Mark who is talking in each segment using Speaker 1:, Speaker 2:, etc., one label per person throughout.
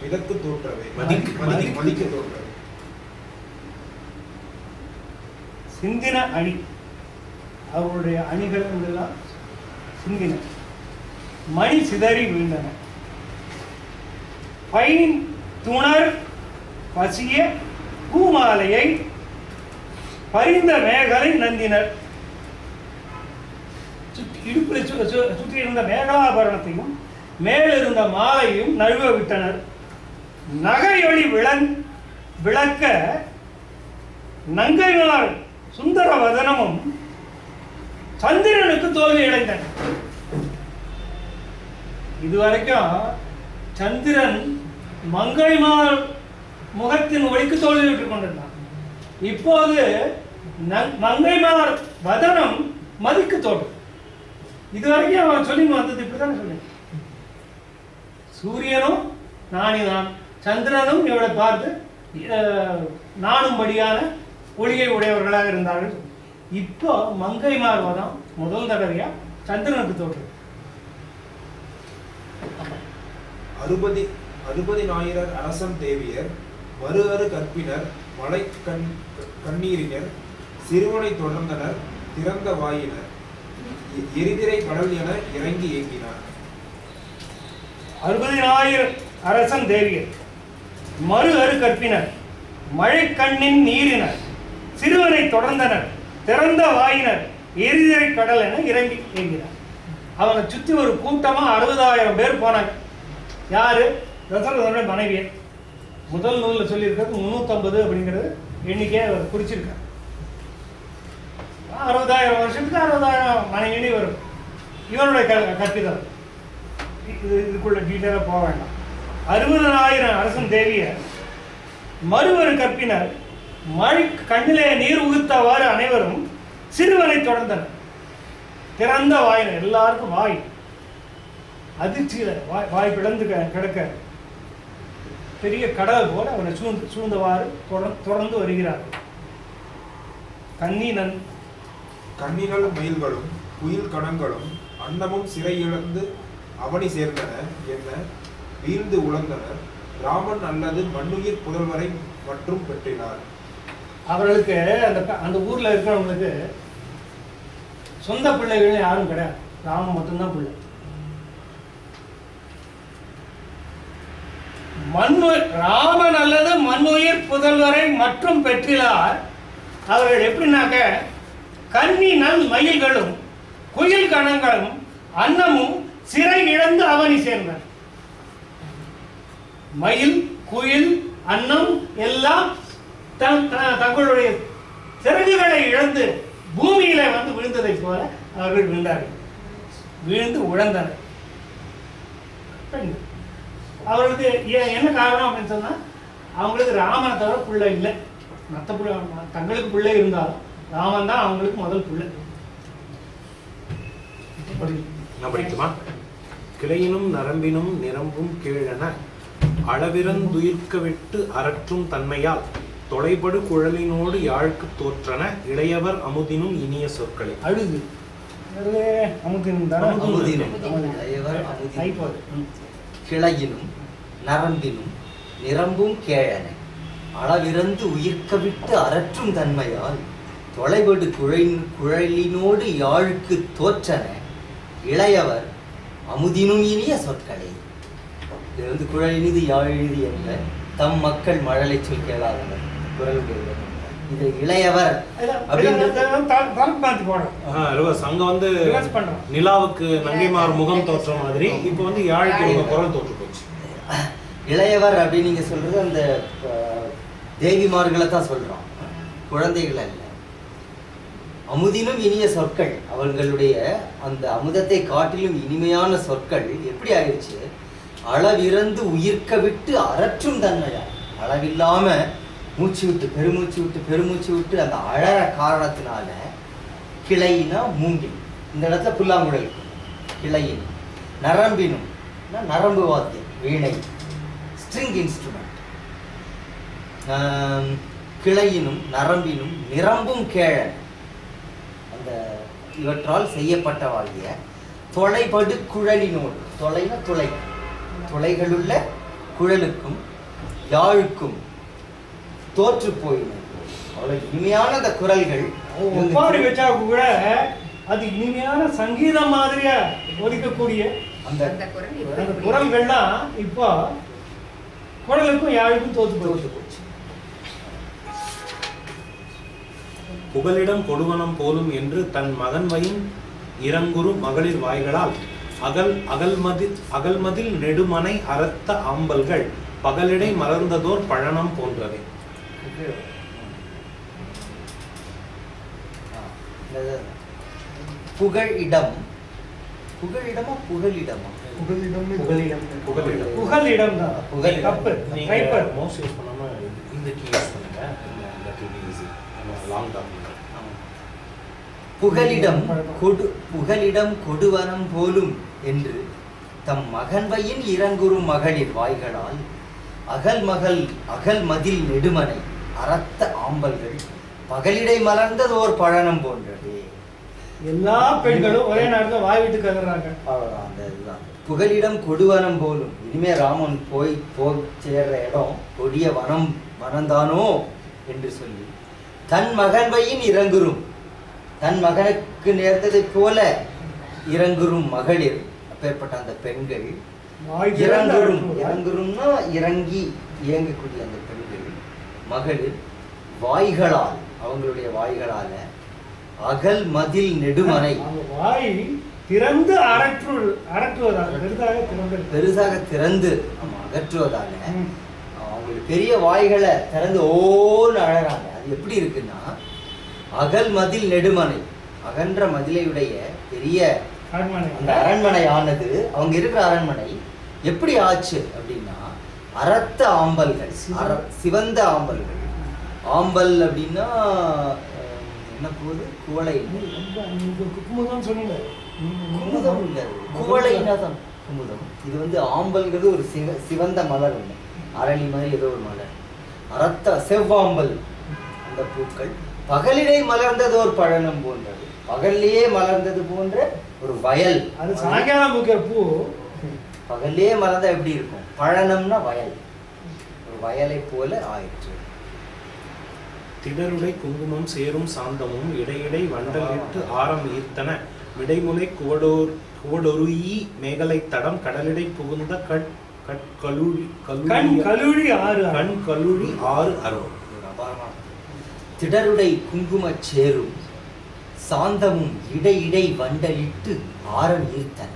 Speaker 1: விலக்கு தோற்றவே மதிக்க தோற்றவே.
Speaker 2: சிந்தின அணி, அவருடைய அணிகள் எல்லாம் சிந்தின. மணி சிதறி விழுந்தன. பைன் துணர் பசிய பூமாலையை பரிந்த மேகலை நந்தினர். இடுப்பில் சுற்றி இருந்த மேகலாபரணத்தையும் மேலிருந்த மாலையும் நழுவ விட்டனர். நகையொளி விளக்க நங்கைமார் சுந்தர வதனமும் சந்திரனுக்கு தோல்வி அடைந்தன. இதுவரைக்கும் சந்திரன் மங்கைமார் முகத்தின் ஒளிக்கு தோல்வி விட்டுக் கொண்டிருந்தான். இப்போது மங்கைமார் வதனம் மதிக்கு தோற்று. இதுவரைக்கும் அவன் சொல்லி வந்தது இப்படித்தானே சொல்லி, சூரியனும் நானிதான், சந்திரனும் இவளை பார்த்து நானும்படியான ஒளியை உடையவர்களாக இருந்தார்கள். இப்போ மங்கைமார் வதம் முதல் தடவையா சந்திரனுக்கு தோற்று.
Speaker 1: அறுபதி ஞாயிறர் அரசன் தேவியர் மறு அறு கற்பினர் மலை கண்ணீரினர் சிறுவனை தொடர்ந்தனர் திறந்த வாயினர் எரிதிரை கடல் என இறங்கி ஏங்கினார்.
Speaker 2: 60,000 அரசன் தேவியர் மறு அறு கற்பினர் மழை கண்ணின் நீரினர் சிறுவனை தொடர்ந்தனர் திறந்த வாயினர் எரிதிரை கடல் என இறங்கி ஏங்கினார். அவனை சுற்றி ஒரு கூட்டமா 60,000 பேர் போனாங்க. யாரு? தசரதனுடைய மனைவியர். முதல் நூலில் சொல்லியிருக்கிறது 350 அப்படிங்கிறது எண்ணிக்கையை அவர் குறிச்சிருக்கார். 60,000 வருஷத்துக்கு 60,000 மனைவி வரும். இவருடைய கற்பிதம் இதுக்குள்ள டீட்டெயிலாக போக வேண்டாம். 60,000 அரசன் தேவியர் மறுவரு கற்பினர் மழை கண்ணிலே நீர் உகுத்தவாறு அனைவரும் சிறுவனை தொடர்ந்தனர் திறந்த வாயினர். எல்லாருக்கும் வாய் அதிர்ச்சியில வாய் பிளந்து கிடக்க பெரிய கடல் போல அவனை சூழ்ந்தவாறு தொடர்ந்து வருகிறார்கள்.
Speaker 1: கண்ணினல் மயில்களும் குயில் கணங்களும் அன்னமும் சிறை இழந்து அவனி சேர்ந்தன என்ன வீழ்ந்து உழந்தனர். ராமன் அல்லது மண்ணுயிர் புதல்வரை மற்றும் பெற்றினார்.
Speaker 2: அவர்களுக்கு அந்த ஊர்ல இருக்கிறவங்களுக்கு சொந்த பிள்ளைகள் யாரும் கிடையாது. ராமன் மட்டும்தான் பிள்ளை. ராமன் அல்லது மண்ணுயிர் புதல்வரை மற்றும் பெற்றிலார். அவர்கள் எப்படின்னாக்க கன்னி நல் மயில்களும் குயில் கணங்களும் அன்னமும் சிறை இழந்து அவனி சேர்ந்தார். மயில் குயில் அன்னம் எல்லாம் தங்களுடைய சிறகுகளை இழந்து பூமியில வந்து விழுந்ததை போல அவர்கள் விழுந்தார்கள். விழுந்து உழந்தனர். அவர்களுக்கு என்ன காரணம் அப்படின்னு சொன்னா அவங்களுக்கு ராமனை தவிர பிள்ளை இல்லை. மற்ற பிள்ளை தங்களுக்கு பிள்ளை இருந்தாலும் ராமன் தான் அவங்களுக்கு முதல் பிள்ளை.
Speaker 3: படிக்குமா? கிளையினும் நரம்பினும் நிரம்பும் கீழென அளவிறந்துயிர்க்க விட்டு அரற்றும் தன்மையால் தொலைபடு குழலினோடு யாழ்க்கு தோற்றன இளையவர் அமுதினும் இனிய சொற்களை.
Speaker 2: அழுது
Speaker 4: கிளையினும் நரம்பினும் நிரம்பும் கேழன அளவிறந்து உயிர்க்க விட்டு அரற்றும் தன்மையால் தொலைபடு குழலினோடு யாழ்க்கு தோற்றன இளையவர் அமுதினும் இனிய சொற்களை. இது வந்து குழலினிது யாழினிது என்ற தம் மக்கள் மழலை சொல் கேளாதவர் குரலுடைய. இது இளையவர்
Speaker 3: அங்க வந்து நிலாவுக்கு நங்கைமார் முகம் தோற்ற மாதிரி இப்ப வந்து யாழுக்கு குரல் தோற்று போச்சு.
Speaker 4: இளையவர் அப்படின்னு நீங்க சொல்றது அந்த தேவிமார்களை தான் சொல்றோம், குழந்தைகள் அல்ல. அமுதினும் இனிய சொற்கள், அவர்களுடைய அந்த அமுதத்தை காட்டிலும் இனிமையான சொற்கள் எப்படி ஆயிடுச்சு? அளவிறந்து உயிர்க்க விட்டு அரற்றும் தன்மையா, அளவில்லாம மூச்சு விட்டு பெருமூச்சு விட்டு அந்த அழற காரணத்தினால கிளையினா மூங்கில், இந்த இடத்துல புல்லாங்குழல். கிளையின் நரம்பினும் நரம்பு வாத்தியம், வீணை, ஸ்ட்ரிங் இன்ஸ்ட்ருமெண்ட். கிளையினும் நரம்பினும் நிரம்பும் கேழன், அந்த இவற்றால் செய்யப்பட்டவாகிய தொலைபடு குழலினோடு, தொலைன துளை, துளைகளுள்ள குழலுக்கும் யாழுக்கும் தோற்று போயின. அவ்வளவு இனிமையான அந்த குரல்கள்
Speaker 2: ஒப்பாரி வச்சா கூட அது இனிமையான சங்கீதம் மாதிரியா ஒலிக்கக்கூடிய
Speaker 4: அந்த
Speaker 2: குரல்கள்லாம் இப்போ குரலுக்கும் யாழுக்கும் தோற்று போச்சு.
Speaker 3: புகலிடம் கொடுவனம் போலும் என்று தன் மகன்வையின் இறங்குறு மகளிர் வாய்களால் அகல்மதில் நெடுமனை அறத்த ஆம்பல்கள் பகலிடை மலர்ந்ததோர் பழனம் போன்றவை.
Speaker 4: புகழிடம், புகழிடமா புகழிடமா?
Speaker 2: புகலிடம் தான். கப்பு கைப்பர்
Speaker 3: மவுஸ் யூஸ் பண்ணாம இந்த கீ யூஸ் பண்ணுங்க. இந்த கீ ஈஸி லாங் டர்ம்.
Speaker 4: புகலிடம் கொடுவனம் போலும் என்று தம் மகன்வையின் இறங்குறும் மகளிர் வாய்களால் அகல்மதில் நெடுமனை அறத்த ஆம்பல்கள் பகலிடை மலர்ந்ததோர் பழனம் போன்றது.
Speaker 2: எல்லா பெண்களும் ஒரே நேரத்தில் வாய் விட்டு கதறாங்க.
Speaker 4: புகலிடம் கொடுவனம் போலும். இனிமே ராமன் போய் சேர்ற இடம் கொடிய வனம்தானோ என்று சொல்லி தன் மகன்வையின் இறங்குறும், தன் மகனுக்கு நேர்ந்ததை போல இறங்குறும் மகளிர், அப்பேற்பட்ட அந்த பெண்கள் இறங்குறும்னா இறங்கி இயங்கக்கூடிய அந்த பெண்கள் மகளிர் வாய்களால், அவங்களுடைய வாய்களால அகல் மதில் நெடுமனை,
Speaker 2: வாய் திறந்து
Speaker 4: பெருசாக திறந்து அகற்றுவதால அவங்களுக்கு பெரிய வாய்களை திறந்து ஓன்னு அழறாங்க. அது எப்படி இருக்குன்னா, அகல் மதில் நெடுமனை, அகன்ற மதிலையுடைய பெரிய அந்த அரண்மனை ஆனது, அவங்க இருக்கிற அரண்மனை எப்படி ஆச்சு அப்படின்னா, அறத்த ஆம்பல்கள், சிவந்த ஆம்பல்கள். ஆம்பல் அப்படின்னா என்ன போகுது? குவளை.
Speaker 2: குமுதம் சொன்னீங்க.
Speaker 4: குமுதம் இல்ல, குவளைனாதான் குமுதம். இது வந்து ஆம்பல்ங்கிறது ஒரு சிவந்த மலர் ஒண்ணு, அரளி மாதிரி ஏதோ ஒரு மலர். அறத்த செவ்வாம்பல் அந்த பூக்கள் பகலிடை மலர்ந்தது ஒரு பழனம் போன்றது, பகல்லையே மலர்ந்தது போன்ற ஒரு வயல்.
Speaker 2: அது சாயங்காலம் பூக்கிற பூ
Speaker 4: பகல்லையே மலர்ந்தா எப்படி இருக்கும்? பழனம்னா வயல், ஒரு வயலை போல ஆயிற்று.
Speaker 3: திடருடை குங்குமம் சேரும் சாந்தமும் இடையிடை வண்டலிட்டு ஆரம் ஈர்த்தன விடைமுலை குவடொருயி மேகலை தடம் கடலிடை புகுந்த கண்கழுழி ஆறு அருள்.
Speaker 4: திடருடை குங்கும சேரும் சாந்தமும் இடையிடை வண்டலிட்டு ஆரம் ஈர்த்தன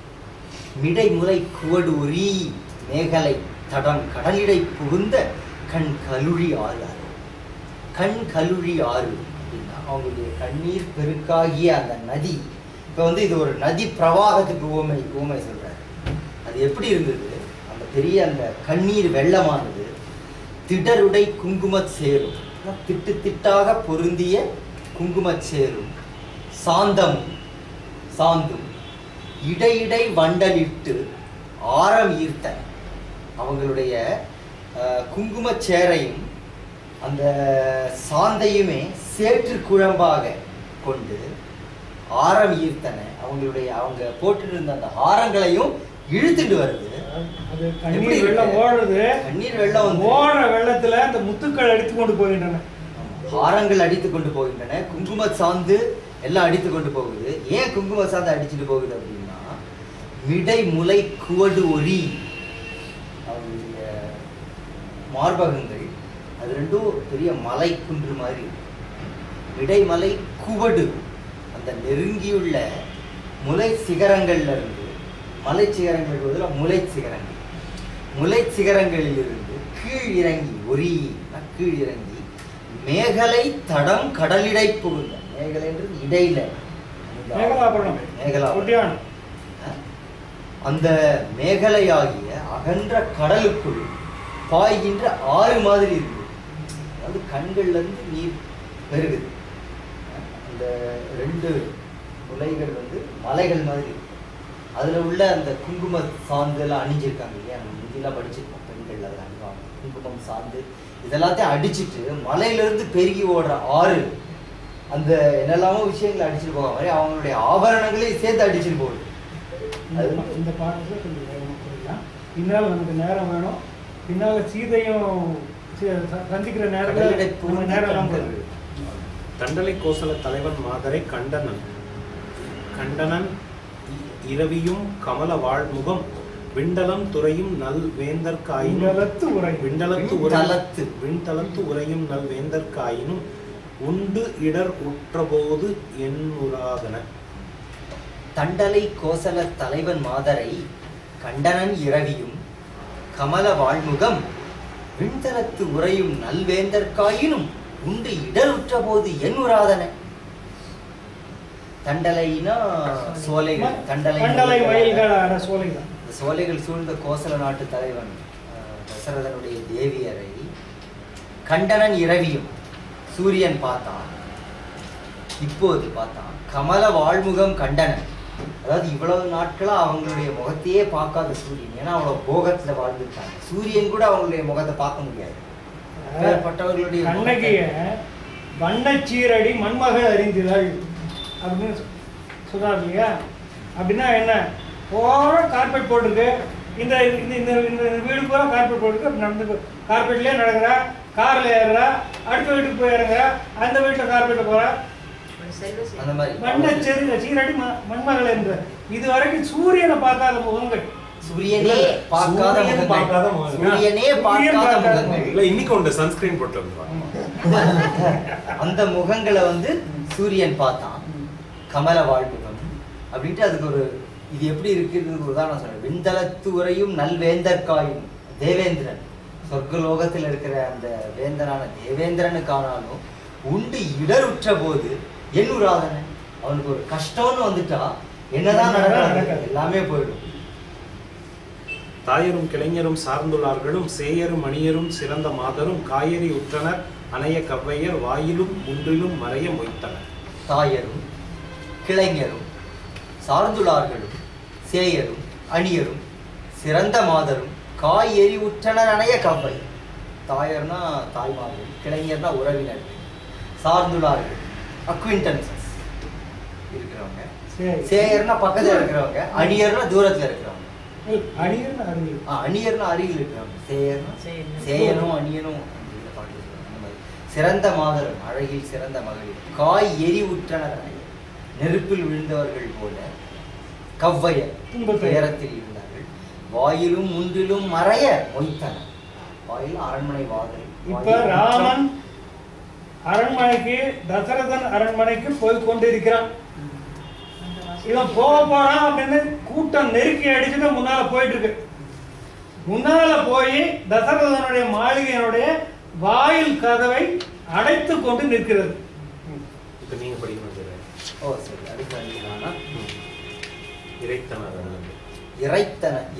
Speaker 4: மிடைமுலை குவடொரி மேகலை தடம் கடலிடை புகுந்த கண்கழுழி ஆறு அருள். கண்கழுழி ஆறு அப்படின்னா அவங்களுடைய கண்ணீர் பெருக்காகிய அந்த நதி. இப்போ வந்து இது ஒரு நதி பிரவாகத்துக்கு ஊமை சொல்றாரு. அது எப்படி இருந்தது? அந்த பெரிய அந்த கண்ணீர் வெள்ளமானது திடருடை குங்கும சேரும், திட்டு திட்டாக பொருந்திய குங்கும சேரும் சாந்தும் இடையிடை வண்டலிட்டு ஆரம் ஈர்த்தன. அவங்களுடைய குங்கும சேரையும் அந்த சாந்தையுமே சேற்று குழம்பாக கொண்டு ஆரம் ஈர்த்தன. அவங்க போட்டு இருந்த அந்த ஆரங்களையும் இழுத்துட்டு வருது.
Speaker 2: கண்ணீர் வெள்ளம் ஓடுறது.
Speaker 4: கண்ணீர் வெள்ளம்
Speaker 2: ஓடுற வெள்ளத்துல அந்த முத்துக்கள் அடித்து கொண்டு போகின்றன,
Speaker 4: ஆரங்கள் அடித்து கொண்டு போகின்றன, குங்கும சாந்து எல்லாம் அடித்து கொண்டு போகுது. ஏன் குங்கும சாந்து அடிச்சுட்டு போகுது அப்படின்னா, மிடை முலை குவடு ஒரி, அவங்களுடைய மார்பகங்கள் அது ரெண்டும் பெரிய மலை குன்று மாதிரி. மிடைமலை குவடு, அந்த நெருங்கியுள்ள முலை சிகரங்கள்ல இருந்து, மலை சிகரங்கள் பதிலாக முலை சிகரங்களில் இருந்து கீழ் இறங்கி, ஒரி கீழ் இறங்கி மேகலை தடம் கடலிடை புகுந்த, மேகலைன்றது இடையில, அந்த மேகலையாகிய அகன்ற கடலுக்குள் பாய்கின்ற ஆறு மாதிரி இருக்கு. அதாவது கண்கள்ல இருந்து நீர் பெருகுது. அந்த ரெண்டு முலைகள் வந்து மலைகள் மாதிரி இருக்கு. அதுல உள்ள அந்த குங்கும சாந்து எல்லாம் அணிஞ்சிருக்காங்க இல்லையா, நம்ம முந்திலாம் படிச்சிருக்கோம், பெண்கள் அதில் அணிவாங்க குங்குமம் சாந்து. இதெல்லாத்தையும் அடிச்சுட்டு மலையில இருந்து பெருகி ஓடுற ஆறு அந்த என்னெல்லாமோ விஷயங்களை அடிச்சுட்டு போக மாதிரி அவங்களுடைய ஆபரணங்களையும் சேர்த்து அடிச்சுட்டு போகுது.
Speaker 2: இந்த பாடத்துல கொஞ்சம் வேகமாக போயிடலாம். இன்னும் நமக்கு நேரம் வேணும். பின்னால சீதையும் சந்திக்கிற நேரத்தில் நேரம்
Speaker 3: தண்டலை கோசல தலைவன் மாதரை கண்டனன் இரவியும் கமல வாழ்முகம் விண்டலம் துறையும் நல் விண்டலத்து உரையும் நல் வேந்தற்காயினும் உண்டு இடர் உற்றபோது எண்ணுராதன.
Speaker 4: தண்டலை கோசல தலைவன் மாதரை கண்டனன் இரவியும் கமல வாழ்முகம் விண்தலத்து உரையும் நல்வேந்தற்காயினும் உண்டு இடருற்ற போது எண்ணுராதன. தண்டலைனா சோலைகள், சோலைகள் சூழ்ந்த கோசல நாட்டு தலைவன் தசரதனுடைய தேவியரை கண்டனன் இரவியும் சூரியன் பார்த்தான், இப்போது பார்த்தான். கமல வாழ்முகம் கண்டனன், அதாவது இவ்வளவு நாட்களா அவங்களுடைய முகத்தையே பார்க்காத சூரியன், ஏன்னா அவ்வளவு போகத்துல வாழ்ந்துட்டாங்க, சூரியன் கூட அவங்களுடைய முகத்தை பார்க்க முடியாது. பட்டவர்களுடைய
Speaker 2: கண்ணகிய வண்ணச்சீரடி மண்மகள் அறிந்திகள் அப்படின்னு சொல்றாரு இல்லையா? அப்படின்னா என்ன, போற கார்பெட் போட்டிருக்கு, இந்த இந்த வீடு பூரா கார்பெட் போட்டிருக்கு, அப்படி நடந்து கார்பெட்லயே நடக்கிறா, கார்ல ஏறுறா, அடுத்த வீட்டுக்கு போய் இறங்குறா, அந்த வீட்டுல கார்பெட்ல போறா,
Speaker 4: அந்த மாதிரி
Speaker 2: சீரடி மண்மகள் என்ற இது வரைக்கும் சூரியனை பார்க்காத முகங்கள்,
Speaker 4: சூரியனே பார்க்காத
Speaker 3: இன்னைக்கு உண்டு சன்ஸ்கிரீன் போட்டு
Speaker 4: அந்த முகங்களை வந்து சூரியன் பார்த்தான். கமல வாழ்முகம் அப்படின்ட்டு அதுக்கு ஒரு இது எப்படி இருக்குன்னு உதாரணம் சொல்றேன். விண்தலத்து உரையும் நல்வேந்தற்காயும் தேவேந்திரன், சொர்க்கலோகத்தில் இருக்கிற அந்த வேந்தனான தேவேந்திரனுக்கானாலும் உண்டு இடருற்ற போது எண்ணுராதன. அவனுக்கு ஒரு கஷ்டம்னு வந்துட்டா என்னதான் நடக்கிறாங்க எல்லாமே போயிடும்.
Speaker 3: தாயரும் கிளைஞரும் சார்ந்துள்ளார்களும் சேயரும் மணியரும் சிறந்த மாதரும் காயறி உற்றனர் அணைய கவ்வையர் வாயிலும் முன்றிலும் மறைய மொய்த்தனர்.
Speaker 4: தாயரும் கிளைஞரும் சார்ந்துள்ளார்களும் சேயரும் அணியரும் சிறந்த மாதரும் காய் எரி உற்றனர் அணைய கவ்வை. தாயர்னா தாய்மார்கள், கிளைஞர்னா உறவினர்கள், சார்ந்துள்ளார்கள் அக்விண்டன்சஸ் இருக்கிறவங்க, சேயர்னா பக்கத்துல இருக்கிறவங்க, அணியர்னா தூரத்துல இருக்கிறவங்க. அணியர்னா அருகில் இருக்கிறவங்க, சேயனும் அணியனும். சிறந்த மாதரும் அழகில் சிறந்த மகளிர் காய் எரி உற்றனர் அணைய, நெருப்பில் விழுந்தவர்கள் போல கவ்வையர் துயரத்தில் இருந்தார்கள். வாயிலும் முன்றிலும் மறைய மொய்த்தனர். வாயில் அரண்மனை வாதல்.
Speaker 2: இப்ப ராமன் அரண்மனைக்கு, தசரதன் அரண்மனைக்கு போய் கொண்டிருக்கிறான். இவன் போறான் அப்படின்னு கூட்டம் நெருக்கி அடிச்சுட்டு முன்னால போயிட்டு இருக்கு. முன்னால போய் தசரதனுடைய மாளிகையினுடைய வாயில் கதவை அடைத்து கொண்டு நிற்கிறது.
Speaker 3: நீங்க படிக்கணும்.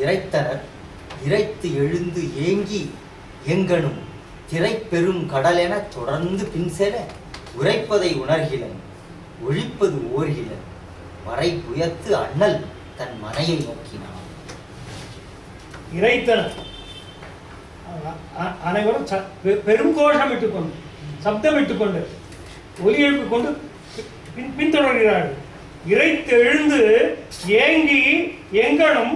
Speaker 4: இறைத்தனர் இறைத்து எழுந்து ஏங்கி எங்கனும் திரை பெரும் கடல் என தொடர்ந்து பின் செல உரைப்பதை உணர்கிலன் ஒழிப்பது ஓர்கிலன் வரை புயத்து அண்ணல் தன் மனையை நோக்கினான்.
Speaker 2: இறைத்தனர் அனைவரும் பெருங்கோஷம் இட்டுக் கொண்டு, சப்தம் இட்டுக் கொண்டு, ஒலி எழுப்பிக் கொண்டு பின்தொடர்கிறார்கள். இறைத்து எழுந்து ஏங்கி எங்கனும்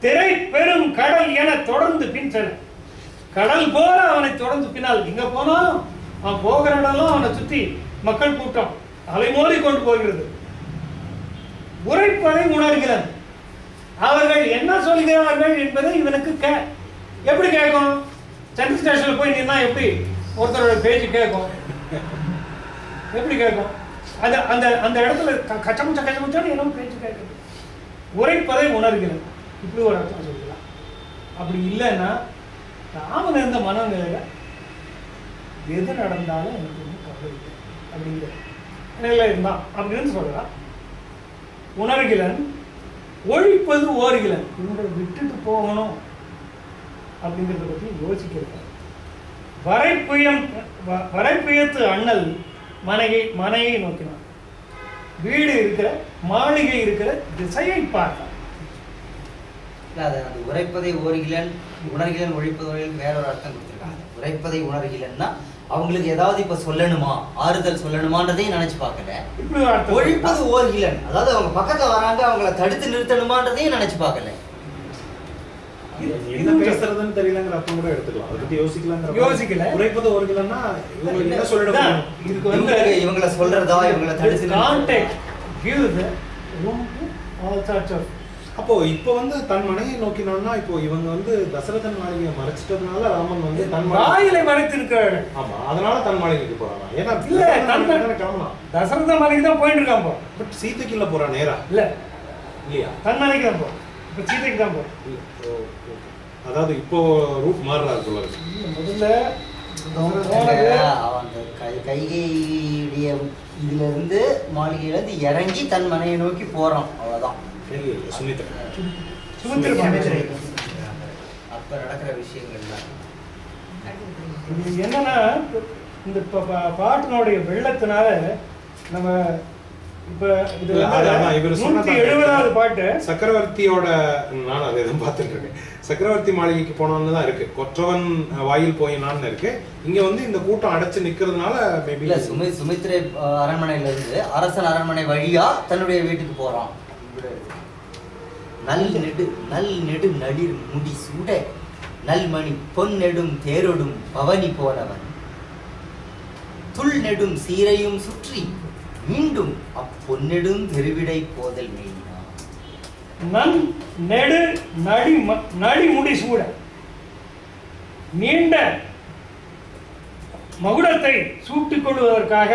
Speaker 2: திரை பெரும் கடல் என தொடர்ந்து பின் செல்ல, கடல் போல அவனை தொடர்ந்து பின்னால் எங்க போனாலும் அவன் போகிற இடம்லாம் அவனை சுத்தி மக்கள் கூட்டம் அலைமோதி கொண்டு போகிறது. உரைப்பதை உணர்கிறான். அவர்கள் என்ன சொல்கிறார்கள் என்பதை இவனுக்கு எப்படி கேட்கும்? சென்ட்ரல் ஸ்டேஷன்ல போய் நின்னா எப்படி ஒருத்தரோட பேச்சு கேட்கும்? எப்படி கேட்கும்? அந்த அந்த அந்த இடத்துல கச்சமுச்சான்னு என்ன பேச்சு கேட்குது. உரைப்பதை உணர்கிறது. இப்படி ஒரு அர்த்தம் சொல்லிக்கலாம். அப்படி இல்லைன்னா ராமன் இருந்த மனநிலையில எது நடந்தாலும் எனக்கு ஒன்றும் கவலை இல்லை அப்படிங்கிற நிலையில இருந்தான் அப்படின்னு சொல்லலாம். உணர்கிலன் ஒழிப்பது ஓர்கிலன், இவங்களை விட்டுட்டு போகணும் அப்படிங்கிறத பற்றி யோசிக்கிறார். வரைப்புயத்து அண்ணல் மனையை நோக்கினான். வீடு இருக்கிற மாளிகை இருக்கிற திசையை பார்த்தான்.
Speaker 4: அந்த உரைப்பதை ஓர்கிலன் உணர்கிலன் ஒழிப்பது வேற ஒரு அர்த்தம் கொடுத்துருக்காங்க. உரைப்பதை உணர்கிலன்னா அவங்களுக்கு ஏதாவது இப்ப சொல்லணுமா, ஆறுதல் சொல்லணுமான்றதையும் நினைச்சு பார்க்கல. ஒழிப்பது ஓர்கிலன், அதாவது அவங்க பக்கத்துல வராங்க அவங்கள தடுத்து நிறுத்தணுமான்றதையும் நினைச்சு பார்க்கல.
Speaker 3: என்ன பேசுறதுன்னு தெரியலங்கிற அப்ப கூட எடுத்துக்கலாம். அதை பத்தி யோசிக்கலாங்கிற
Speaker 2: யோசிக்கல.
Speaker 3: குறைப்பது ஒரு கிலோன்னா இவங்க என்ன சொல்லிடுவாங்க?
Speaker 2: இதுக்கு வந்து
Speaker 4: இவங்கள சொல்றதா இவங்கள தடுத்து
Speaker 2: contact give the room to all sorts of.
Speaker 3: அப்போ இப்போ வந்து தன் மனையை நோக்கினோம்னா இப்போ இவங்க வந்து தசரதன் மாளிகையை மறைச்சிட்டதுனால ராமன் வந்து தன்
Speaker 2: வாயிலை மறைத்திருக்காரு.
Speaker 3: ஆமா, அதனால தன் மாளிகைக்கு போறாங்க. ஏன்னா
Speaker 2: இல்ல, தன்
Speaker 3: கிளம்பலாம்.
Speaker 2: தசரத மாளிகைக்கு தான் போயிட்டு இருக்கான் போ.
Speaker 3: பட் சீதைக்கு இல்ல போறா நேரா
Speaker 2: இல்ல
Speaker 3: இல்லையா?
Speaker 2: தன் மாளிகைக்கு தான் போ. இப்ப சீதைக்கு தான் போ.
Speaker 3: அதாவது இப்போ ரூட் மாறுறாரு போல இருக்கு.
Speaker 2: முதல்ல
Speaker 4: அந்த கைகையுடைய இதுல இருந்து மாளிகையில இருந்து இறங்கி தன் மனையை நோக்கி போறான். அவ்வளவுதான்.
Speaker 2: சுமித்திரை
Speaker 4: அப்ப நடக்கிற விஷயங்கள்லாம்
Speaker 2: இது என்னன்னா இந்த பாட்டினுடைய வெள்ளத்தினால நம்ம இப்ப இது 170வது பாட்டு
Speaker 3: சக்கரவர்த்தியோட நான் அதை எதுவும் பார்த்துட்டு இருக்கேன். சக்கரவர்த்தி மாளிகைக்கு போனோம்னு தான் இருக்கு. கொற்றவன் வாயில் போயினான்னு இருக்கு. இங்க வந்து இந்த கூட்டம் அடைச்சு நிக்கிறதுனால மேபி
Speaker 4: இல்ல சுமித்திரை அரண்மனையில இருந்து அரசன் அரண்மனை வழியா தன்னுடைய வீட்டுக்கு போறான். நல் நெடு நளிர் முடி சூட நல்மணி பொன் நெடும் தேரொடும் பவனி போனவன் துள் நெடும் சீரையும் சுற்றி மீண்டும் அப்பொன்னெடும் தெருவிடை போதல் மேயினான்.
Speaker 2: நன் நெடு நடி முடி சூட நீண்ட மகுடத்தை சூட்டிக் கொள்வதற்காக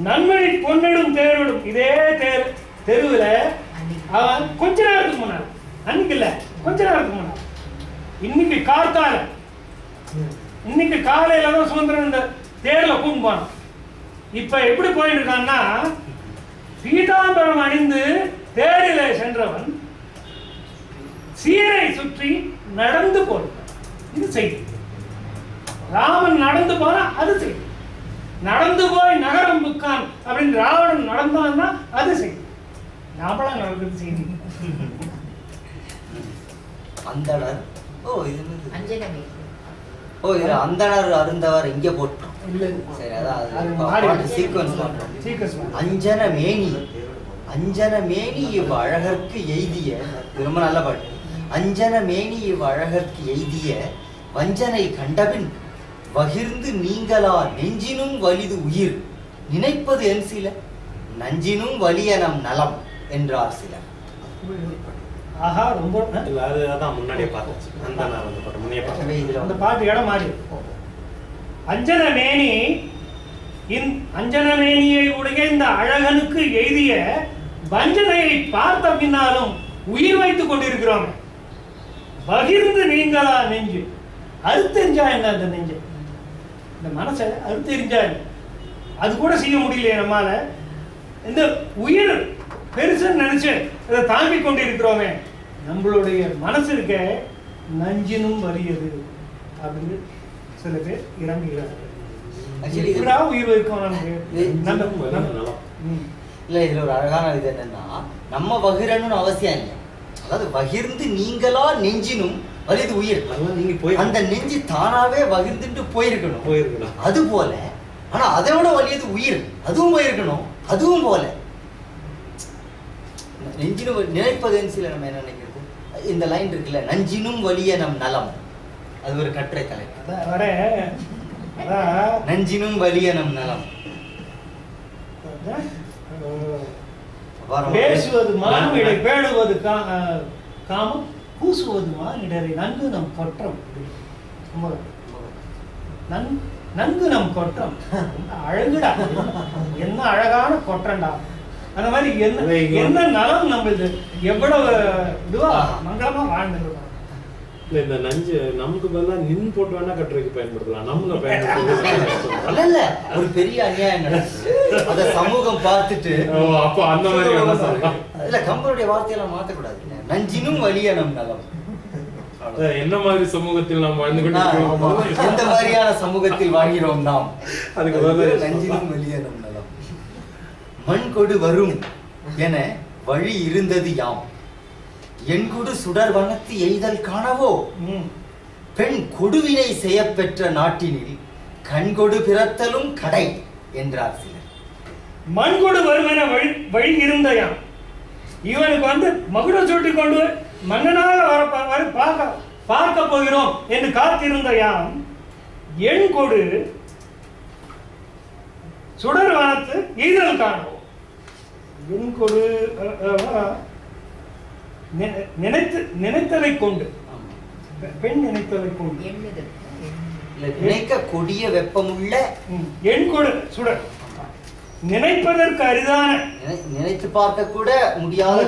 Speaker 2: நன்மணி பொன்னெடும் தேரோடும் இதே தெருவில் அவன் கொஞ்ச நேரத்துக்கு முன்னாள், அன்னைக்கு இல்ல கொஞ்ச நேரத்துக்கு முன்னாள், இன்னைக்கு கார்த்தால இன்னைக்கு காலையில தான் சுதந்திரன் இந்த தேர்ல கூண்டு போனான். இப்ப எப்படி போயிட்டு இருக்கான்னா பீதாம்பரம் அணிந்து தேரில சென்றவன் சீரை சுற்றி நடந்து போனான். இது செய்தி. ராமன் நடந்து போனா அது செய்தி. நடந்து போய் நகரம் புக்கான் அப்படின்னு ராவணன் நடந்தான்னா அது செய்தி. நாமளா நடக்கிறது செய்தி.
Speaker 4: அந்தனர் இது அந்தனர் அருந்தவர் இங்க போட்டோம். சரி, அதான் சீக்வன்ஸ் பண்றோம். அஞ்சன மேனி இவ் அழகற்கு எய்திய, ரொம்ப நல்ல பாட்டு. அஞ்சன மேனி இவ் அழகற்கு எய்திய வஞ்சனை கண்டபின் வகிர்ந்து நீங்களா நெஞ்சினும் வலிது உயிர் நினைப்பது என் சில நஞ்சினும் வலிய நம் நலம் என்றார் சிலர்.
Speaker 2: ஆஹா, ரொம்ப
Speaker 3: அதான் முன்னாடியே பார்த்தேன்.
Speaker 2: அந்த பாட்டு இடம் மாறி அஞ்சன மேனியை உடைய இந்த அழகனுக்கு எய்திய வஞ்சனையை பார்த்த பின்னாலும் உயிர் வைத்துக் கொண்டிருக்கிறோம். பகிர்ந்து நீங்களா நெஞ்சு அறுத்தெறிஞ்சா என்ன? அந்த நெஞ்சு இந்த மனசை அறுத்தெறிஞ்சா அது கூட செய்ய முடியலையே நம்மால. இந்த உயிர் பெருசுன்னு நினைச்சு அதை தாங்கிக் கொண்டிருக்கிறோமே, நம்மளுடைய மனசு இருக்க நஞ்சினும் வலியது அப்படின்னு சில பேர் இறங்குகிறார்கள். உயிர் வைக்கும் நமக்கு.
Speaker 4: இல்ல, இதுல ஒரு அழகான இது என்னன்னா, நம்ம வகிரணும்னு அவசியம் இல்லை. அதாவது வகிர்ந்து நீங்களா நெஞ்சினும் வலிது உயிர்.
Speaker 3: நீங்க போய்
Speaker 4: அந்த நெஞ்சு தானாவே வகிர்ந்துட்டு போயிருக்கணும். அது போல, ஆனா அதை விட வலியது உயிர், அதுவும் போயிருக்கணும். அதுவும் போல நெஞ்சினும் நினைப்பதுன்னு சில நம்ம என்ன நினைக்கிறது, இந்த லைன் இருக்குல்ல, நஞ்சினும் வலிய நம் நலம், அது ஒரு கட்டுரை கலை. நஞ்சினும் வலிய நம் நலம்.
Speaker 2: பேசுவது மானிடை பேடுவது காமம் பூசுவது மானிடரை நன்கு நம் கொற்றம். நன்கு நம் கொற்றம் அழகுடா, என்ன அழகான கொற்றம்டா. அந்த மாதிரி என்ன நலம் நம்மளுது, எவ்வளவு இதுவா மங்களமா வாழ்ந்துருக்கோம்.
Speaker 3: இல்ல, இந்த நஞ்சு நமக்கு பதிலா நின் போட்டு வேணா கட்டுரைக்கு பயன்படுத்தலாம். நமக்கு பயன்படுத்த
Speaker 4: இல்ல, ஒரு பெரிய அநியாயம் நடக்குது, அத சமூகம் பார்த்துட்டு
Speaker 3: அப்ப அந்த மாதிரி
Speaker 4: இல்ல, கம்பனுடைய வார்த்தையெல்லாம் மாத்தக்கூடாது. நஞ்சினும் வலிய நம் நலம்.
Speaker 3: என்ன மாதிரி சமூகத்தில் நாம் வாழ்ந்து கொண்டிருக்கிறோம்,
Speaker 4: எந்த மாதிரியான சமூகத்தில் வாழ்கிறோம் நாம்,
Speaker 3: அதுக்கு
Speaker 4: நஞ்சினும் வலிய நம் நலம். மண் கொடு வரும் என வழி இருந்தது யாம், என்கொடு சுடர் வனத்து எய்தல் காணவோ, பெண் கொடுவினை செய்யப்பெற்ற நாட்டினில் கண்கொடு பிறத்தலும் கடை என்றார் சிலர்.
Speaker 2: மண் கொடு வருவன வழி இருந்தயாம். இவனுக்கு மகுடம் சூட்டி கொண்டு மன்னனாக பார்க்க போகிறோம் என்று காத்திருந்த யாம் எண் கொடு சுடர் வானத்து ஈதல் காணோம். எண் கொடு நினைத்ததை கொண்டு, பெண் நினைத்ததை கொண்டு,
Speaker 4: நினைக்க கொடிய வெப்பமுள்ள
Speaker 2: எண் கொடு சுடர், நினைப்பதற்கு அரிதான,
Speaker 4: நினைத்து பார்க்க கூட முடியாத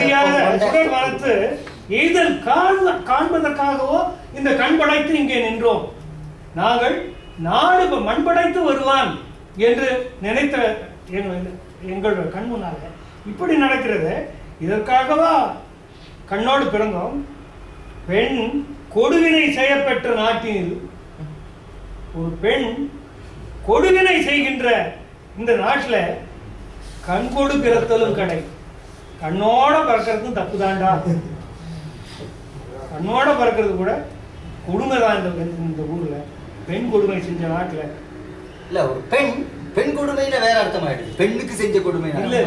Speaker 2: சுடர் வானத்து எய்தல் காண்பதற்காகவோ இந்த கண் படைத்து இங்கே நின்றோம். நாங்கள் நாடு மண் படைத்து வருவான் என்று நினைத்த எங்கள் கண் முன்னால இப்படி நடக்கிறது. இதற்காகவா கண்ணோடு பிறந்தோம்? பெண் கொடுவினை செய்யப்பெற்ற நாட்டில் ஒரு பெண் கொடுவினை செய்கின்ற இந்த நாட்டில் கண் கொடு பிறத்தலும் கடை. கண்ணோட பிறக்கிறதும் தப்பு தாண்டா. கண்ணோட பிறக்கிறது கூட கொடுமை தான் இந்த ஊர்ல. பெண் கொடுமை செஞ்ச நாட்டுல
Speaker 4: இல்ல, ஒரு பெண் பெண் கொடுமையில வேற அர்த்தம் ஆயிடுது. பெண்ணுக்கு செஞ்ச கொடுமை
Speaker 2: இல்ல,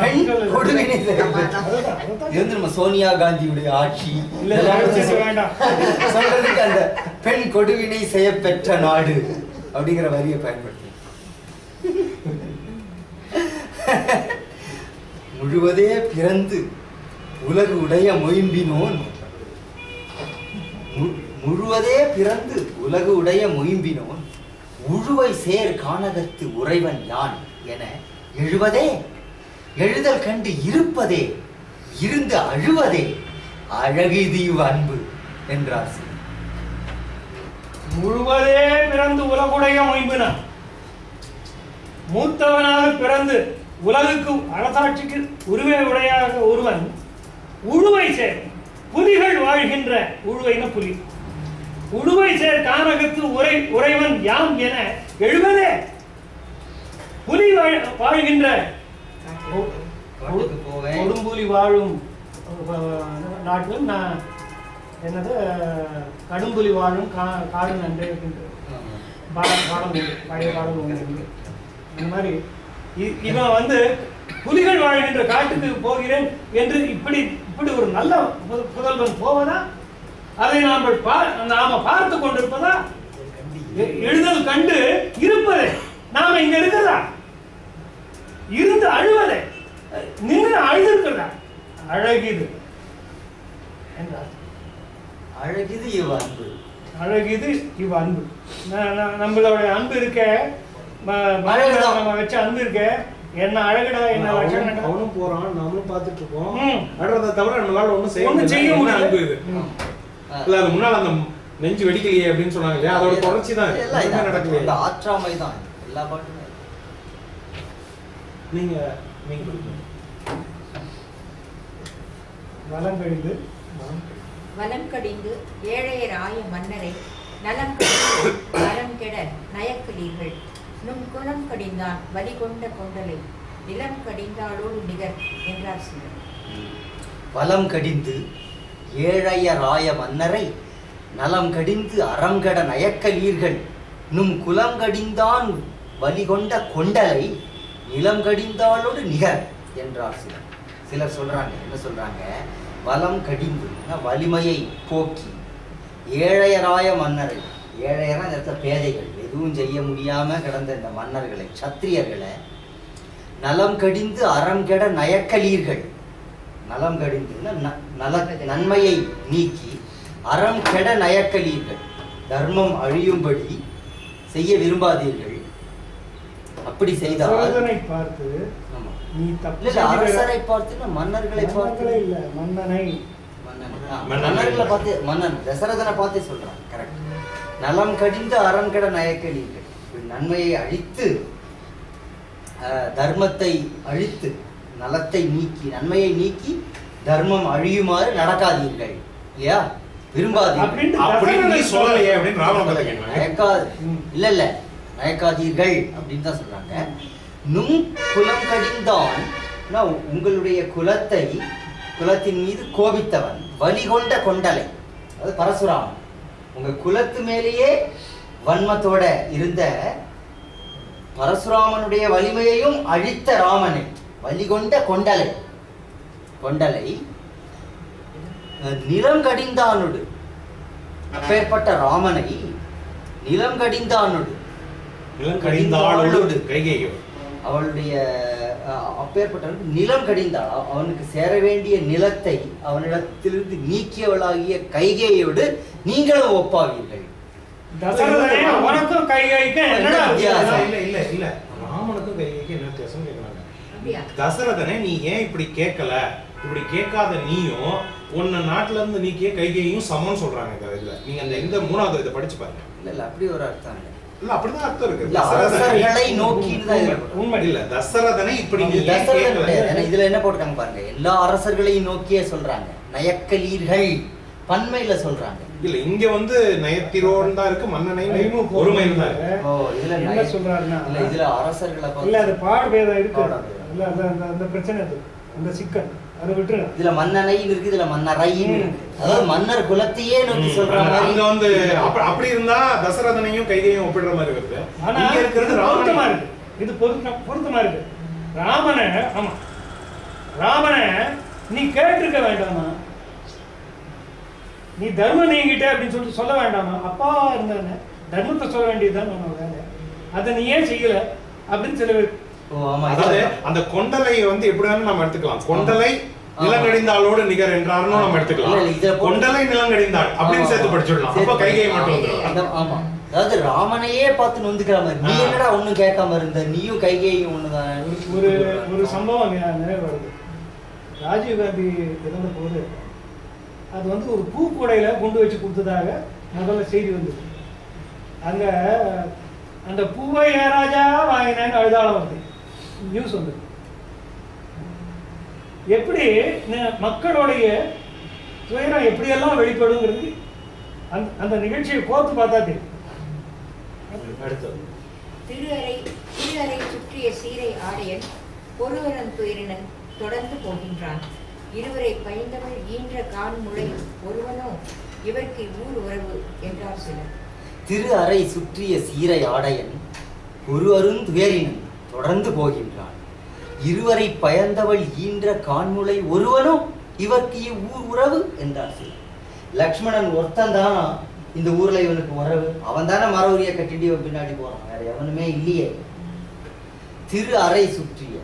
Speaker 4: பெண் கொடுமை. நம்ம சோனியா காந்தியுடைய ஆட்சி
Speaker 2: வேண்டாம்
Speaker 4: சொல்றதுக்கு அந்த பெண் கொடுவினை செய்ய பெற்ற நாடு அப்படிங்கிற வரியை பயன்படுத்தி முழுவதே பிறந்து உலகு உடைய மொயம்பினோன், முழுவதே பிறந்து உலகு உடைய மொயம்பினோன், உழுவை சேர் காணகத்து உறைவன் யான் என எழுவதே, எழுதல் கண்டு இருப்பதே, இருந்து அழுவதே அழகிது அன்பு என்றார்.
Speaker 2: முழுவதே பிறந்து உலகுடைய மொயம்பினான், மூத்தவனாக பிறந்து உலகுக்கு அரசாட்சிக்கு உருவே உடையாக ஒருவன் உழுவை சேர், புலிகள் வாழ்கின்ற, உழுவைன புலி, உழுவை சேர் கானகத்து உறைவன் யாம் என எழுவதே, புலி வாழ்கின்ற கொடும்புலி வாழும் நாட்டிலும் நான் என்னது கடும்புலி வாழும் காடு நன்றே இருக்கின்ற பாடம் பழைய பாடம் ஒன்று. இந்த மாதிரி இவன் வந்து புலிகள் வாழ்கின்ற காட்டுக்கு போகிறேன் என்று இப்படி ஒரு நல்ல புதல்வன் போவதா? அதை நாம பார்த்து கொண்டிருப்பதா? எழுதல் கண்டு இருப்பதே, நாம இங்க இருக்கிறதா? இருந்து அழுவதே, நின்று அழுதுக்கிறதா? அழகிது என்றார்.
Speaker 4: அழகிது இவ் அன்பு,
Speaker 2: அழகிது இவ் அன்பு. நம்மளுடைய அன்பு இருக்க, நம்ம வச்ச அன்பு இருக்க, என்ன அழகடா, என்ன லட்சணம்.
Speaker 3: அவனும் போறான், நம்மளும் பார்த்துட்டு இருக்கோம். அழறத தவிர நம்மளால ஒண்ணும் செய்ய
Speaker 2: முடியல.
Speaker 3: அன்பு இது இல்ல, அது முன்னால அந்த நெஞ்சு வெடிக்கலையே அப்படின்னு சொன்னாங்க இல்லையா, அதோட தொடர்ச்சி தான் நடக்கலையே.
Speaker 4: அந்த ஆற்றாமை தான் எல்லா பாட்டுமே.
Speaker 3: நீங்க
Speaker 5: வலம் கடிந்து ஏழையர் ஆய மன்னரை நலம் கடிந்து அறம் கெட நயக்கலீர்கள் நும் குலம் கடிந்தான் வலி கொண்ட கொண்டலை நிலம் கடிந்தாளோடு நிகர் என்றார் சிலர்.
Speaker 4: வலம் கடிந்து ஏழையராய மன்னரை நலம் கடிந்து அறம் கெட நயக்கலீர்கள் நும் குலம் கடிந்தான் வலி கொண்ட கொண்டலை நிலம் கடிந்தாளோடு நிகர் என்றார் சிலர். சிலர் சொல்றாங்க, என்ன சொல்றாங்க, வலம் கடிந்து வலிமையை போக்கி ஏழையராய மன்னரை, ஏழையரா இந்த இடத்துல பேதைகள், எதுவும் செய்ய முடியாம கிடந்த இந்த மன்னர்களை, சத்திரியர்களை, நலம் கடிந்து அறம் கெட நயக்கலீர்கள், நலம் கடிந்து நன்மையை நீக்கி அறம் கெட நயக்கலீர்கள், தர்மம் அழியும்படி செய்ய விரும்பாதீர்கள். அப்படி செய்தால்
Speaker 2: பார்த்து நீ தப்பு,
Speaker 4: அரசரை பார்த்து மன்னர்களை பார்த்து
Speaker 2: இல்ல, மன்னனை
Speaker 4: மன்னர்களை பார்த்து, மன்னன் தசரதனை பார்த்து சொல்றான். கரெக்ட். நலம் கடிந்து அறம் கெட நயக்கலீர்கள், நன்மையை அழித்து தர்மத்தை அழித்து நலத்தை நீக்கி நன்மையை நீக்கி தர்மம் அழியுமாறு நடக்காதீர்கள். இல்லையா, விரும்பாதீர்கள். இல்ல நயக்காதீர்கள் அப்படின்னு தான் சொல்றாங்க. நும் குலம் கடிந்தான், உங்களுடைய குலத்தை, குலத்தின் மீது கோபித்தவன், வலி கொண்ட கொண்டலை, அது பரசுராமன், உங்க குலத்து மேலேயே வன்மத்தோட இருந்த பரசுராமனுடைய வலிமையையும் அழித்த ராமனை, வலி கொண்ட கொண்டலை, கொண்டலை நிலம் கடிந்தானோடு அப்பேற்பட்ட ராமனை நிலம் கடிந்தானோடு
Speaker 3: கைகேயோ
Speaker 4: அவளுடைய அப்பேற்பட்டவனுக்கு நிலம் கடிந்தாள். அவனுக்கு சேர வேண்டிய நிலத்தை அவனிடத்திலிருந்து நீக்கியவளாகிய கைகேயோடு நீங்களும் ஒப்பாவீர்கள்.
Speaker 2: உனக்கும் கைகேயிக்கும் என்னடா வித்தியாசம்?
Speaker 3: இல்ல ராமனுக்கும் கைகேயிக்கும் என்ன வித்தியாசம் கேக்குறாங்க. தசரதனை நீ ஏன் இப்படி கேட்கல, இப்படி கேட்காத நீயும் உன்ன நாட்டுல இருந்து நீக்கிய கைகேயும் சமம்னு சொல்றாங்க. இதுல நீங்க அந்த இந்த மூணாவது இதை படிச்சு பாருங்க.
Speaker 4: இல்ல அப்படி ஒரு அர்த்தம் இல்லை.
Speaker 3: இல்ல அப்படிதான் அர்த்தம் இருக்கு.
Speaker 4: அரசர்களை நோக்கிதான்
Speaker 3: உண்மை இல்ல. தசரதனை இப்படி நீ
Speaker 4: இதுல என்ன போட்டுருக்காங்க பாருங்க. எல்லா அரசர்களையும் நோக்கியே சொல்றாங்க. நயக்கலீர்கள் பன்மையில சொல்றாங்க.
Speaker 3: இல்ல இங்க வந்து நயத்திரோன் தான் இருக்கு, மன்னனை ஒருமையில தான் இருக்கு.
Speaker 4: ஓ இதுல
Speaker 2: என்ன சொல்றாருன்னா
Speaker 4: இல்ல இதுல அரசர்களை
Speaker 2: இல்ல அது பாடுபேதம் இருக்கு. இல்ல அந்த பிரச்சனை அது, அந்த சிக்கல் அதை விட்டுருங்க.
Speaker 4: இதுல மன்னனை இருக்கு, இதுல மன்னரையும் இருக்கு. அதாவது மன்னர் குலத்தையே நோக்கி சொல்ற மாதிரி.
Speaker 3: அங்க வந்து அப்படி இருந்தா தசரதனையும் கைகையும் ஒப்பிடுற மாதிரி வருது.
Speaker 2: ஆனா
Speaker 3: இங்க இருக்கிறது
Speaker 2: பொருத்தமா இருக்கு. இது பொருத்தமா இருக்கு. ராமனை நீ கேட்டிருக்க வேண்டாமா? நீ தர்மம் நீங்கிட்ட அப்படின்னு சொல்லிட்டு சொல்ல வேண்டாமா? அப்பா இருந்தானே தர்மத்தை சொல்ல வேண்டியதுதான் நம்ம வேலை. அதை நீ ஏன் செய்யல அப்படின்னு சில பேர்.
Speaker 3: அதாவது அந்த கொண்டலை வந்து எப்படி வேணும் நம்ம எடுத்துக்கலாம். கொண்டலை நிலங்கடிந்தாளோடு நிகர் என்றாருன்னு நம்ம எடுத்துக்கலாம். கொண்டலை நிலங்கடிந்தாள் அப்படின்னு சேர்த்து படிச்சிடலாம். அப்ப கைகையை மட்டும் வந்துடும்.
Speaker 4: ஆமா அதாவது ராமனையே பார்த்து நொந்துக்கிற மாதிரி. நீ என்னடா ஒண்ணும் கேட்காம இருந்த, நீயும் கைகையும் ஒண்ணுதான்.
Speaker 2: ஒரு சம்பவம் நினைவு வருது. ராஜீவ்காந்தி இறந்த போது அது வந்து ஒரு பூக்கூடையில கொண்டு வச்சு கொடுத்ததாக முதல்ல செய்தி வந்தது. அங்க அந்த பூவை ஏராஜா வாங்கினேன்னு அழுதாளம் வருது, நியூஸ் வந்தது. எப்படி மக்களுடைய துயரம் எப்படியெல்லாம் வெளிப்படுங்கிறது அந்த நிகழ்ச்சியை கோர்த்து பார்த்தா தெரியும்.
Speaker 5: திருஅறை சுற்றிய சீரை ஆடையன் ஒருவரன் துயரினன் தொடர்ந்து போகின்றான். இருவரை பயந்தவள் ஈன்ற கான்முளை ஒருவனோ இவருக்கு ஊர் உறவு என்றார் சிலர்.
Speaker 4: திரு அறை சுற்றிய சீரை ஆடையன் ஒருவரும் துயரினன் தொடர்ந்து போகின்றான். இருவரை பயந்தவள் ஈன்ற கான்முளை ஒருவனும் இவருக்கு ஊர் உறவு என்றார் சிலர். லக்ஷ்மணன் ஒருத்தன் தானா இந்த ஊர்ல இவனுக்கு உறவு? அவன் தானே மரவுரிய கட்டிட்டு பின்னாடி போறான், வேற எவனுமே இல்லையே. திரு அறை சுற்றிய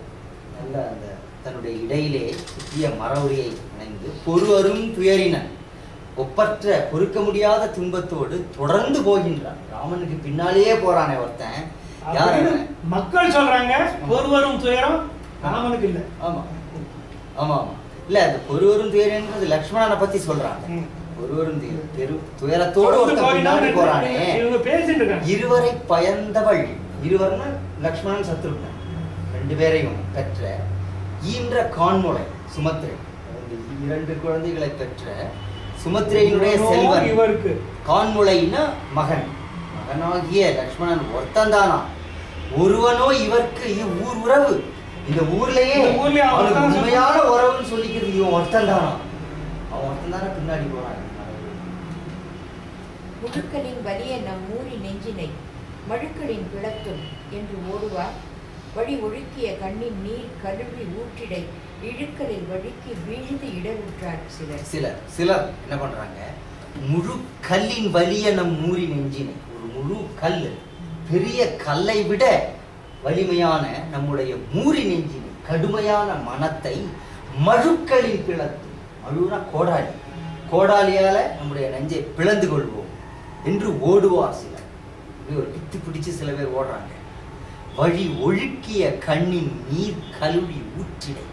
Speaker 4: நல்ல அந்த தன்னுடைய இடையிலே சுற்றிய மரவுரியை அணைந்து பொறுவரும் துயரினன் ஒப்பற்ற பொறுக்க முடியாத துன்பத்தோடு தொடர்ந்து போகின்றான். ராமனுக்கு பின்னாலேயே போறானே ஒருத்தன். யாரு?
Speaker 2: மக்கள் சொல்றாங்க பொறுவரும் துயரம் ராமனுக்கு இல்ல.
Speaker 4: ஆமா ஆமா ஆமா இல்ல அந்த பொறுவரும் துயரன்றது லக்ஷ்மணனை பத்தி சொல்றாங்க. ஒருவரும் துயரத்தோடு ஒருத்தன் பின்னாடி போறானே. இருவரை பயந்தவள், இருவர்னா லக்ஷ்மணன் சத்ருகன், ரெண்டு பேரையும் பெற்ற ஈன்ற கான்முளை சுமத்திரை, இரண்டு குழந்தைகளை பெற்ற சுமத்திரையினுடைய செல்வன்
Speaker 2: இவருக்கு.
Speaker 4: கான்முளைன்னா மகன், மகனாகிய லக்ஷ்மணன் ஒருத்தன் தானா. ஒருவனோ இவருக்கு ஊர் உறவு. இந்த ஊர்லயே உண்மையான உறவுன்னு சொல்லிக்கிறது இவன் ஒருத்தன் தானா. அவன் ஒருத்தன் தானே பின்னாடி போறான்.
Speaker 5: முழுக்களின் வலிய நம் ஊரி நெஞ்சினை மழுக்களின் பிளத்தும் என்று ஓடுவார். வழி ஒழுக்கிய கண்ணின் நீர் கழுவி ஊற்றிடை இழுக்கலில் வழுக்கி வீழ்ந்து இடருற்றார் சிலர்.
Speaker 4: சிலர் என்ன பண்றாங்க, முழு கல்லின் வலிய நம் ஊரி நெஞ்சினை, ஒரு முழு கல், பெரிய கல்லை விட வலிமையான நம்முடைய மூரி நெஞ்சினை, கடுமையான மனத்தை மழுக்களின் பிளத்து, மழுனா கோடாலி, கோடாலியால நம்முடைய நெஞ்சை பிளந்து கொள்வோம் என்று ஓடுவார் சிலர். இப்படி ஒரு பித்து பிடிச்சு சில பேர் ஓடுறாங்க. வழி ஒழுக்கிய கண்ணின் நீர் கழுவி ஊற்றிடை,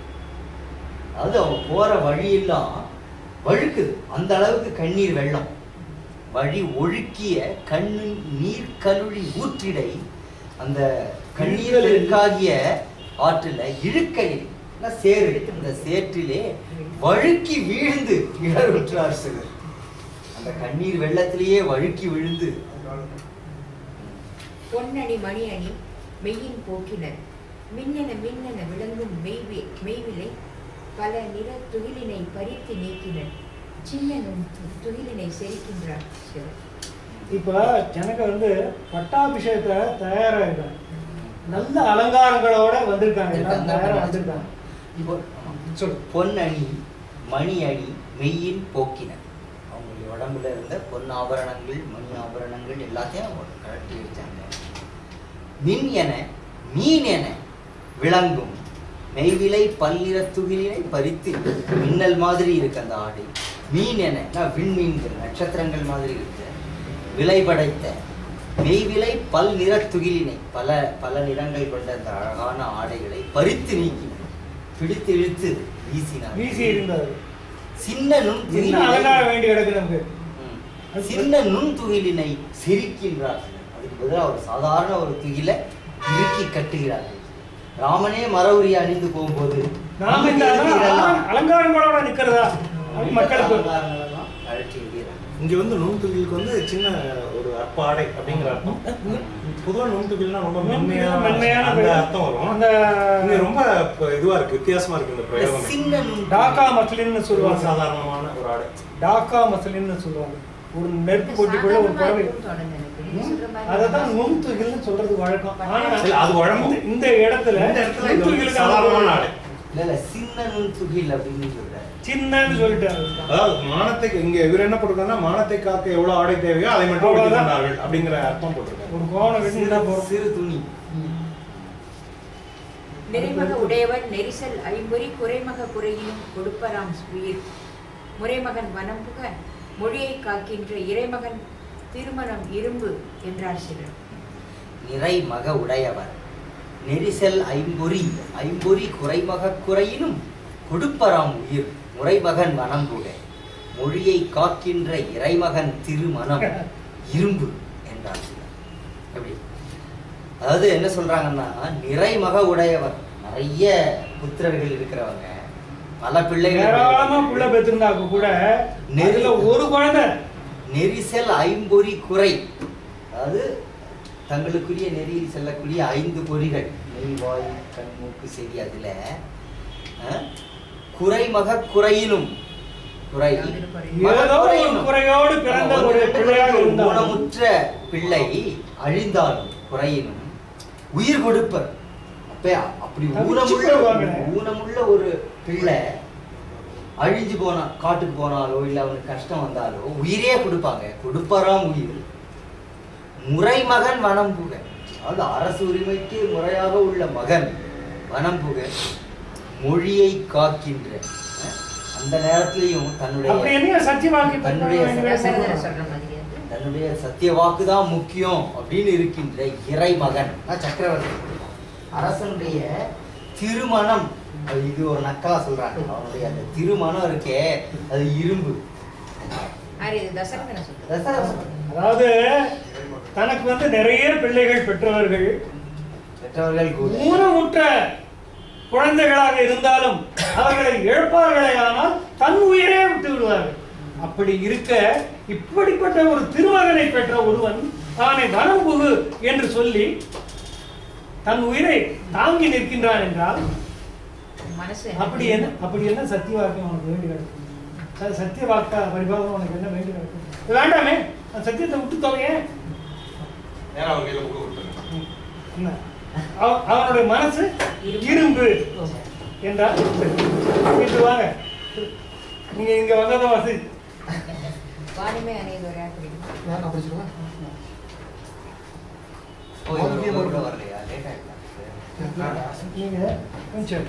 Speaker 4: அதாவது அவங்க போற வழியெல்லாம் வழுக்குது, அந்த அளவுக்கு கண்ணீர் வெள்ளம். வழி ஒழுக்கிய கண்ணின் நீர் கழுவி ஊற்றிடை, அந்த கண்ணீர்களுக்காகிய ஆற்றில இழுக்கலில் சேர் எடுத்து அந்த சேற்றிலே வழுக்கி வீழ்ந்து இடருற்றார் சிலர். அந்த கண்ணீர் வெள்ளத்திலேயே வழுக்கி விழுந்து.
Speaker 5: பொன்னணி மணி அணி மெய்யின் போக்கினர் மின்னென மின்னென விளங்கும் மெய்விலை பல நிற துகிலினை பறித்து நீக்கினர் சின்னனும் துகிலினை செரிக்கின்றார் சிலர்.
Speaker 2: இப்ப ஜனக பட்டாபிஷேகத்தை தயாரா இருக்காங்க, நல்ல அலங்காரங்களோட வந்திருக்காங்க.
Speaker 4: பொன்னணி மணி அணி மெய்யின் போக்கினர். அவங்களுடைய உடம்புல இருந்த பொன் ஆபரணங்கள் மணி ஆபரணங்கள் எல்லாத்தையும் அவங்க கழட்டி வச்சாங்க. மின் என மீன் என விளங்கும் மெய்விலை பல்நிற துகிலினை பறித்து, மின்னல் மாதிரி இருக்கு அந்த ஆடை. மீன் என விண்மீன்கள் நட்சத்திரங்கள் மாதிரி இருக்கு. விலை படைத்த மெய்விலை பல் நிற துகிலினை பல பல நிறங்கள் கொண்ட அந்த அழகான ஆடைகளை பறித்து நீக்கி பிடித்து இழுத்து வீசினார்.
Speaker 2: வீசி இருந்தார்.
Speaker 4: சின்ன நுண் சின்ன நுண் துகிலினை சிரிக்கின்றார். அதுக்கு பதிலாக ஒரு சாதாரண ஒரு துகிலை இறுக்கி கட்டுகிறார்கள். ராமனே மரவுரி அணிந்து போகும்போது
Speaker 2: அலங்காரங்களோட நிக்கிறதா மக்களுக்கு
Speaker 3: இங்க வந்து நுண்துகிலுக்கு வந்து சின்ன ஒரு அப்பாடை அப்படிங்கிற அர்த்தம். பொதுவா நுண்துகில்னா ரொம்ப மென்மையான அர்த்தம் வரும். அந்த ரொம்ப இதுவா இருக்கு, வித்தியாசமா இருக்கு இந்த பிரயோகம்.
Speaker 4: சின்ன
Speaker 2: டாக்கா மஸ்லின்னு சொல்லுவாங்க.
Speaker 3: சாதாரணமான ஒரு ஆடை டாக்கா
Speaker 2: மஸ்லின்னு சொல்லுவாங்க. ஒரு நெருப்பு போட்டிக்குள்ள ஒரு புடவை, அததான் நுண்துகில்னு சொல்றது வழக்கம். ஆனா
Speaker 3: அது வழக்கம்.
Speaker 2: இந்த இடத்துல
Speaker 3: சாதாரணமான ஆடை
Speaker 4: இல்ல, சின்ன நுண்துகில் அப்படின்னு சொல்றாரு.
Speaker 2: சின்னன்னு சொல்லிட்டாரு.
Speaker 3: அதாவது மானத்தை இங்க இவர் என்ன போட்டிருக்காருன்னா, மானத்தை காக்க எவ்வளவு ஆடை தேவையோ அதை மட்டும் எடுத்துக்கொண்டார்கள் அப்படிங்கிற அர்த்தம் போட்டிருக்காரு.
Speaker 2: ஒரு கோணம் வெட்டினா போறோம்.
Speaker 4: சிறு துணி.
Speaker 5: நிறைமக உடையவர் நெரிசல் ஐம்பொறி குறைமக குறையினும் கொடுப்பராம் உயிர். முறைமகன் வனம் புக மொழியை காக்கின்ற இறைமகன் திருமணம் இரும்பு என்றார் சிலர்.
Speaker 4: நிறைமக உடையவர் நெரிசல் ஐம்பொறி ஐம்பொறி குறைமக குறையினும் கொடுப்பராம் உயிர். முறைமகன் வனம் புக மொழியை காக்கின்ற இறைமகன் திருமணம் இரும்பு என்றார் சிலர். எப்படி? அதாவது என்ன சொல்றாங்கன்னா, நிறைமக உடையவர், நிறைய புத்திரர்கள் இருக்கிறவங்க, பல பிள்ளைகள்
Speaker 2: பெற்றிருந்தாங்க கூட ஒரு குழந்தை.
Speaker 4: நெரிசல் ஐம்பொறி குறை, அதாவது தங்களுக்குரிய நெறியில் செல்லக்கூடிய 5 பொறிகள், மெய் வாய் கண் மூக்கு செவி, அதுல குறைமக குறையினும் குறை
Speaker 2: குறையோடு பிறந்த ஒரு
Speaker 4: ஊனமுற்ற பிள்ளை அழிந்தாலும் குறையினும் உயிர் கொடுப்பர். அப்படி ஊனமுள்ள ஒரு பிள்ளை அழிஞ்சு போனா, காட்டுக்கு போனாலோ இல்ல அவனுக்கு கஷ்டம் வந்தாலோ உயிரே கொடுப்பாங்க. கொடுப்பராம் உயிர். முறைமகன் வனம் புக, அதாவது அரசு உரிமைக்கு முறையாக உள்ள மகன் வனம் புக மொழியை காக்கின்ற, அந்த நேரத்திலையும் தன்னுடைய சத்திய வாக்கு தான் முக்கியம் அப்படின்னு இருக்கின்ற இறைமகன் சக்கரவர்த்தி அரசனுடைய திருமணம். இது ஒரு நக்கலா சொல்றாங்க. அவனுடைய அந்த திருமணம் இருக்கே அது இரும்பு.
Speaker 2: அதாவது தனக்கு வந்து நிறைய பிள்ளைகள் பெற்றவர்கள் ஊனமுற்ற குழந்தைகளாக இருந்தாலும் அவர்களை இழப்பார்களே, ஆனால் தன் உயிரே விட்டு விடுவார்கள். அப்படி இருக்க இப்படிப்பட்ட ஒரு திருமகனை பெற்ற ஒருவன் தானே வனம் புகு என்று சொல்லி தன் உயிரை தாங்கி நிற்கின்றான் என்றால் அப்படி என்ன சத்திய வாக்கியம் உனக்கு வேண்டி கிடக்கும்? சத்திய வாக்கா பரிபாகம் உனக்கு என்ன வேண்டி கிடக்கும்? வேண்டாமே, சத்தியத்தை விட்டு தொலையே. அவனுடைய மனசு இரும்பு என்றால் வாங்க, நீங்க இங்க வந்ததான் வசதி. நீங்க கொஞ்சம்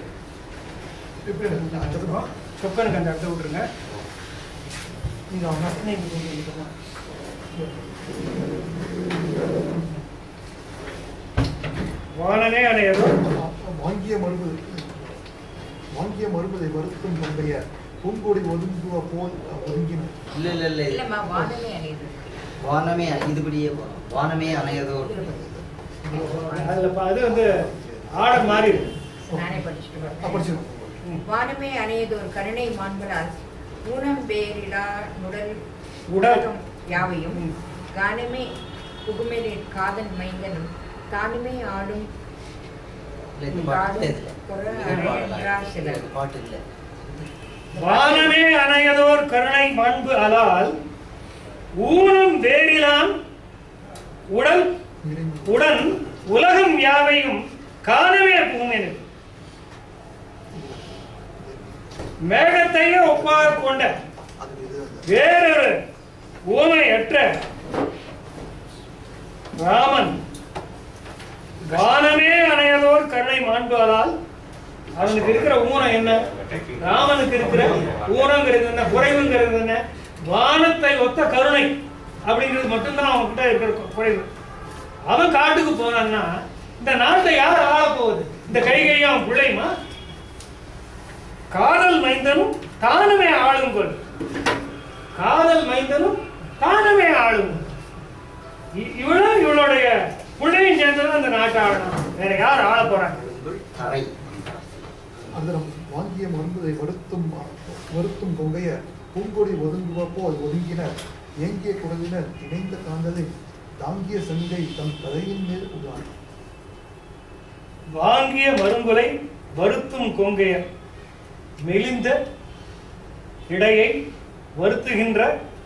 Speaker 2: சொக்கனுக்கு அந்த இடத்த விட்டுருங்க. நீங்க வானனே அணையதோ
Speaker 6: வாங்கிய மறுபதை வருத்தம் கொண்டைய பூங்கொடி ஒதுங்குவ போல் ஒதுங்கின.
Speaker 4: இல்ல வானமே இதுபடியே போறோம். வானமே அணையதோ
Speaker 2: அது வந்து ஆர்டர் மாறி
Speaker 5: வானமே அணையதோர் கருணை மாண்பரால் ஊனம் பேரிடா நுடல் உடலும் யாவையும் கானமே புகுமேலே காதன் மைந்தனும் தானுமே ஆடும்
Speaker 2: வானமே அணையதோர் கருணை மாண்பு அலால் ஊனம் வேறிலான் உடன் உலகம் யாவையும் காணவே புகுமேனு. மேகத்தையே ஒப்பாக கொண்ட வேறொரு ஊமையற்ற ராமன் வானமே அணையதோர் கருணை மாண்பதால் அவனுக்கு இருக்கிற ஊனம் என்ன? ராமனுக்கு இருக்கிற ஊனங்கிறது என்ன, குறைவுங்கிறது என்ன? வானத்தை ஒத்த கருணை அப்படிங்கிறது மட்டும்தான் அவன் கிட்ட இருக்கிற குறைவு. அவன் காட்டுக்கு போனான்னா இந்த நாட்டை யார் ஆள போகுது? இந்த கைகையும் அவன் பிள்ளையுமா? காதல் மைந்தனும் தானுமே ஆளுங்கொள், காதல் மைந்தனும் தானுமே ஆளும். இவளுடைய பிள்ளையும் சேர்ந்ததான் அந்த நாட்டை ஆளணும். வேற யார் ஆள போறாங்க?
Speaker 6: அதனம் வாங்கிய மருந்துதை வருத்தும் கொங்கையர் பூங்கொடி ஒதுங்குவ போல் ஒதுங்கினர். ஏங்கிய குரலினர் இணைந்த காந்ததை தாங்கிய சங்கை தம் தலையின் மேல் உள்ளார்.
Speaker 2: வாங்கிய மருங்குலை வருத்தும் கொங்கையர் மெலிந்த இடையை வருத்துகின்ற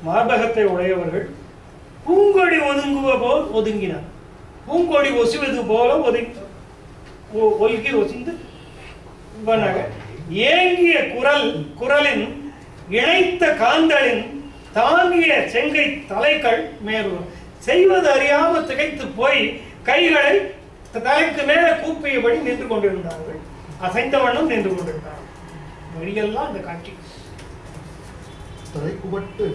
Speaker 2: மார்பகத்தை உடையவர்கள் பூங்கொடி ஒதுங்குவ போல் ஒதுங்கினார். பூங்கொடி ஒசுவது போல ஒதுங்கி ஒசிந்து ஏங்கிய குரலின் இணைத்த காந்தலின் தாங்கிய செங்கை தலைகள் மேலும் செய்வது அறியாம திகைத்து போய் கைகளை தலைக்கு மேல கூப்பியபடி நின்று கொண்டிருந்தார்கள். அசைந்த வண்ணம் நின்று கொண்டிருந்தார்கள். வழியெல்லாம் அந்த காட்சி.
Speaker 6: தலை குவட்டு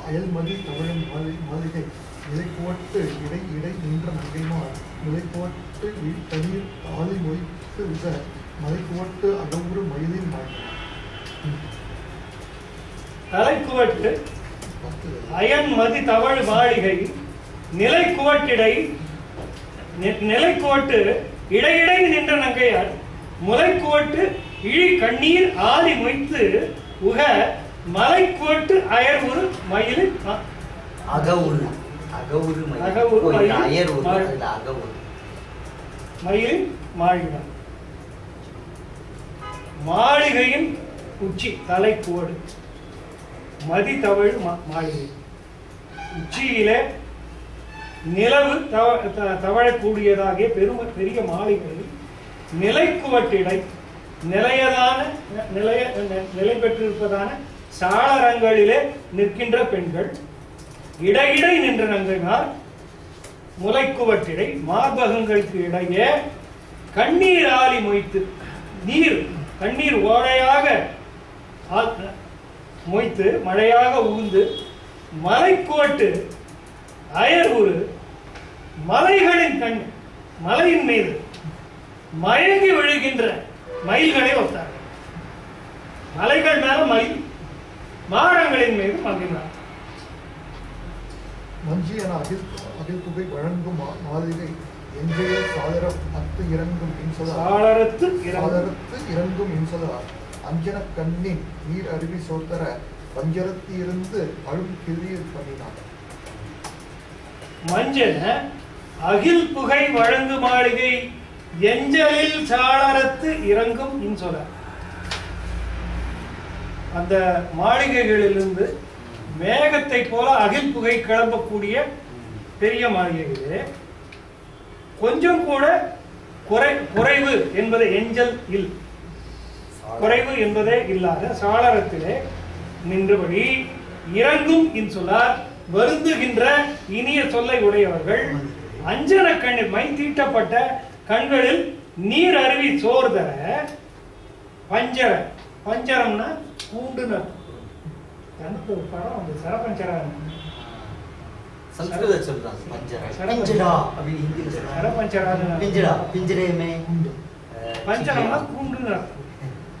Speaker 6: அயல்மதி தமிழன் மாளிகை நிலை குவட்டு இடை நின்ற நங்கைமார் நிலை குவட்டு தண்ணீர் ஆலை மொய்த்து விச மலை குவட்டு அகவுறு மயிலின்
Speaker 2: தலை குவட்டு அயன்மதி தவழ் மாளிகை நிலை குவட்டிடை நிலை குவட்டு இடையிடை நின்ற நங்கையார் முலை குவட்டு இழி கண்ணீர் ஆதி மொய்த்து உக மலை குவட்டு அயர்வுறு மயிலின் மயிலின் மாளிகை. மாளிகையின் உச்சி தலை குவடு மதி தவழ் மாளிகை. உச்சியிலே நிலவு தவழக்கூடியதாகிய பெரிய மாளிகையில் நிலைக்குவட்டிடை நிலையதான நிலை பெற்றிருப்பதான சாளரங்களிலே நிற்கின்ற பெண்கள் இடையிடை நின்ற நங்கைமார் முலைக்குவட்டிடை மார்பகங்களுக்கு இடையே கண்ணீர் ஆலி மொய்த்து கண்ணீர் ஓடையாக மொய்த்து மழையாக உகுந்து மலைக்குவட்டு அயர்வுறு மலைகளின் மலையின் மீது மயங்கி விழுகின்ற மயில்களை ஒத்தார்கள். மலைகள் மேல மயில், மாடங்களின் மீது மகிழ்ந்தார்.
Speaker 6: மஞ்சியன அகில் புகை வழங்கும் மாளிகை எஞ்சைய சாளரத்து இறங்கும் இன்சொலார் அஞ்சன கண்ணின் நீர் அருவி சோத்தர பஞ்சரத்து இருந்து அழும் கிளியில் பண்ணினார்.
Speaker 2: மஞ்சன அகில் புகை வழங்கு மாளிகை எஞ்சலில் சாளரத்து இறங்கும் இன்சொலார். அந்த மாளிகைகளிலிருந்து மேகத்தை போல அகில் புகை கிளம்பக்கூடிய பெரிய மாளிகைகளே கொஞ்சம் கூட குறைவு என்பதை எஞ்சல் இல் குறைவு என்பதே இல்லாத சாளரத்திலே நின்றபடி இறங்கும் இன்சொலார் வருந்துகின்ற இனிய சொல்லை உடையவர்கள் அஞ்சன கண்ணில் மை தீட்டப்பட்ட கண்களில் நீர் அருவி சோர்தர பஞ்சரம்னா கூண்டுனர். ஒரு படம் அந்த சரபஞ்சரம்
Speaker 4: संस्कृत चल रहा है पिंजरा अभी हिंदी में
Speaker 2: சரபஞ்சரா
Speaker 4: पिंजरा पिंजरे में
Speaker 2: பஞ்சரம்னா கூண்டுனர்.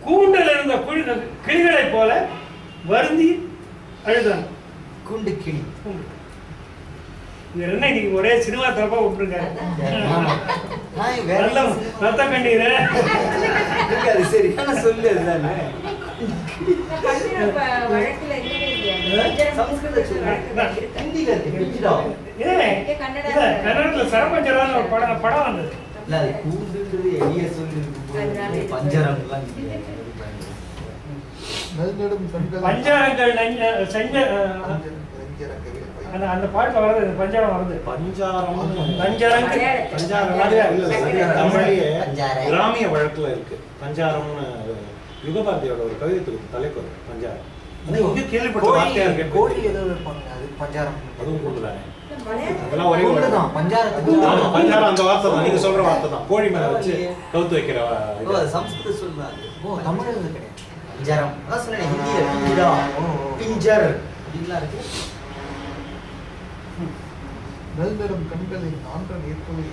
Speaker 2: கூண்டில் இருந்த கிளிகளை போல வருந்தி அழுதாங்க.
Speaker 4: குண்டு கிளி.
Speaker 2: இவர் என்ன இன்னைக்கு ஒரே சினிமா தப்பா விட்டுருக்காரு. ரத்த கண்ணீர்
Speaker 4: சரி சொல்லு அதுதானே
Speaker 2: கன்னடத்துல சரபஞ்சரான ஒரு படம் வந்தது. பஞ்சாரங்கள் அந்த பாட்டுல வருது, பஞ்சாரம் வருது.
Speaker 3: கிராமிய வழக்குல இருக்கு பஞ்சாரம்னு. யுகபாரதியோட ஒரு கவிதை தலைப்பு பஞ்சாரம். கேள்விப்பட்ட வார்த்தையா இருக்கு.
Speaker 4: கோழி ஏதோ வைப்பாங்க, அது பஞ்சாரம்.
Speaker 3: அதுவும் கொள்ளுதானே.
Speaker 5: மலையாளம்
Speaker 3: அதெல்லாம் ஒரே ஒரு
Speaker 4: தான் பஞ்சாரத்துக்கு.
Speaker 3: ஆமா, பஞ்சாரம் அந்த வார்த்தை தான் நீங்க சொல்ற வார்த்தை தான். கோழி மேல வச்சு கவுத்து வைக்கிற
Speaker 4: ஓ, அது சம்ஸ்கிருத சொல்றாங்க. ஓ, தமிழ்ல கிடையாது. பஞ்சாரம். அதான் சொன்னேன், ஹிந்தியில பிஞ்சா, பிஞ்சர் அப்படின்லாம் இருக்கு.
Speaker 6: நெல்நெடும் கண்களின் ஆன்ற நீர்த்துளி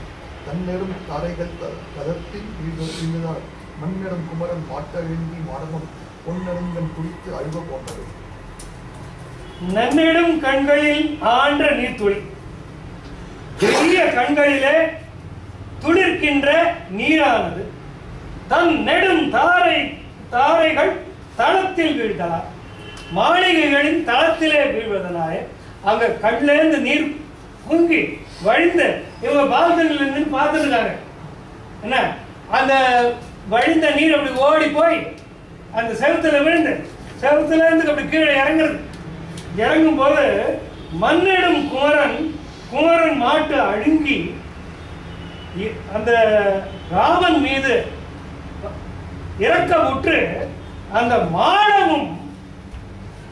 Speaker 6: தன்னெடும் தாரைகள் கதத்தின் விழுதால் மண்ணெடும் குமரன் மாட்ட வேண்டி மாடமும் பொன்னெடுங்கன் குடித்து அழுவ போன்றது.
Speaker 2: நன்னெடும் கண்களில் ஆன்ற நீர்த்துளி, பெரிய கண்களிலே துளிர்க்கின்ற நீரானது தன் நெடும் தாரைகள் தளத்தில் வீழ்தலாம். மாளிகைகளின் தளத்திலே வீழ்வதனால அங்க கண்ணிலேருந்து நீர் பொங்கி வழிந்த இவங்க பால்கனில் நின்று பார்த்துருக்காங்க. என்ன அந்த வழிந்த நீர் அப்படி ஓடி போய் அந்த செவத்துல விழுந்து செவத்துல இருந்து அப்படி கீழே இறங்கும் போது மண்ணிடும் குமரன் மாட்டு அழுங்கி அந்த ராமன் மீது இறக்கமுற்று அந்த மாடமும்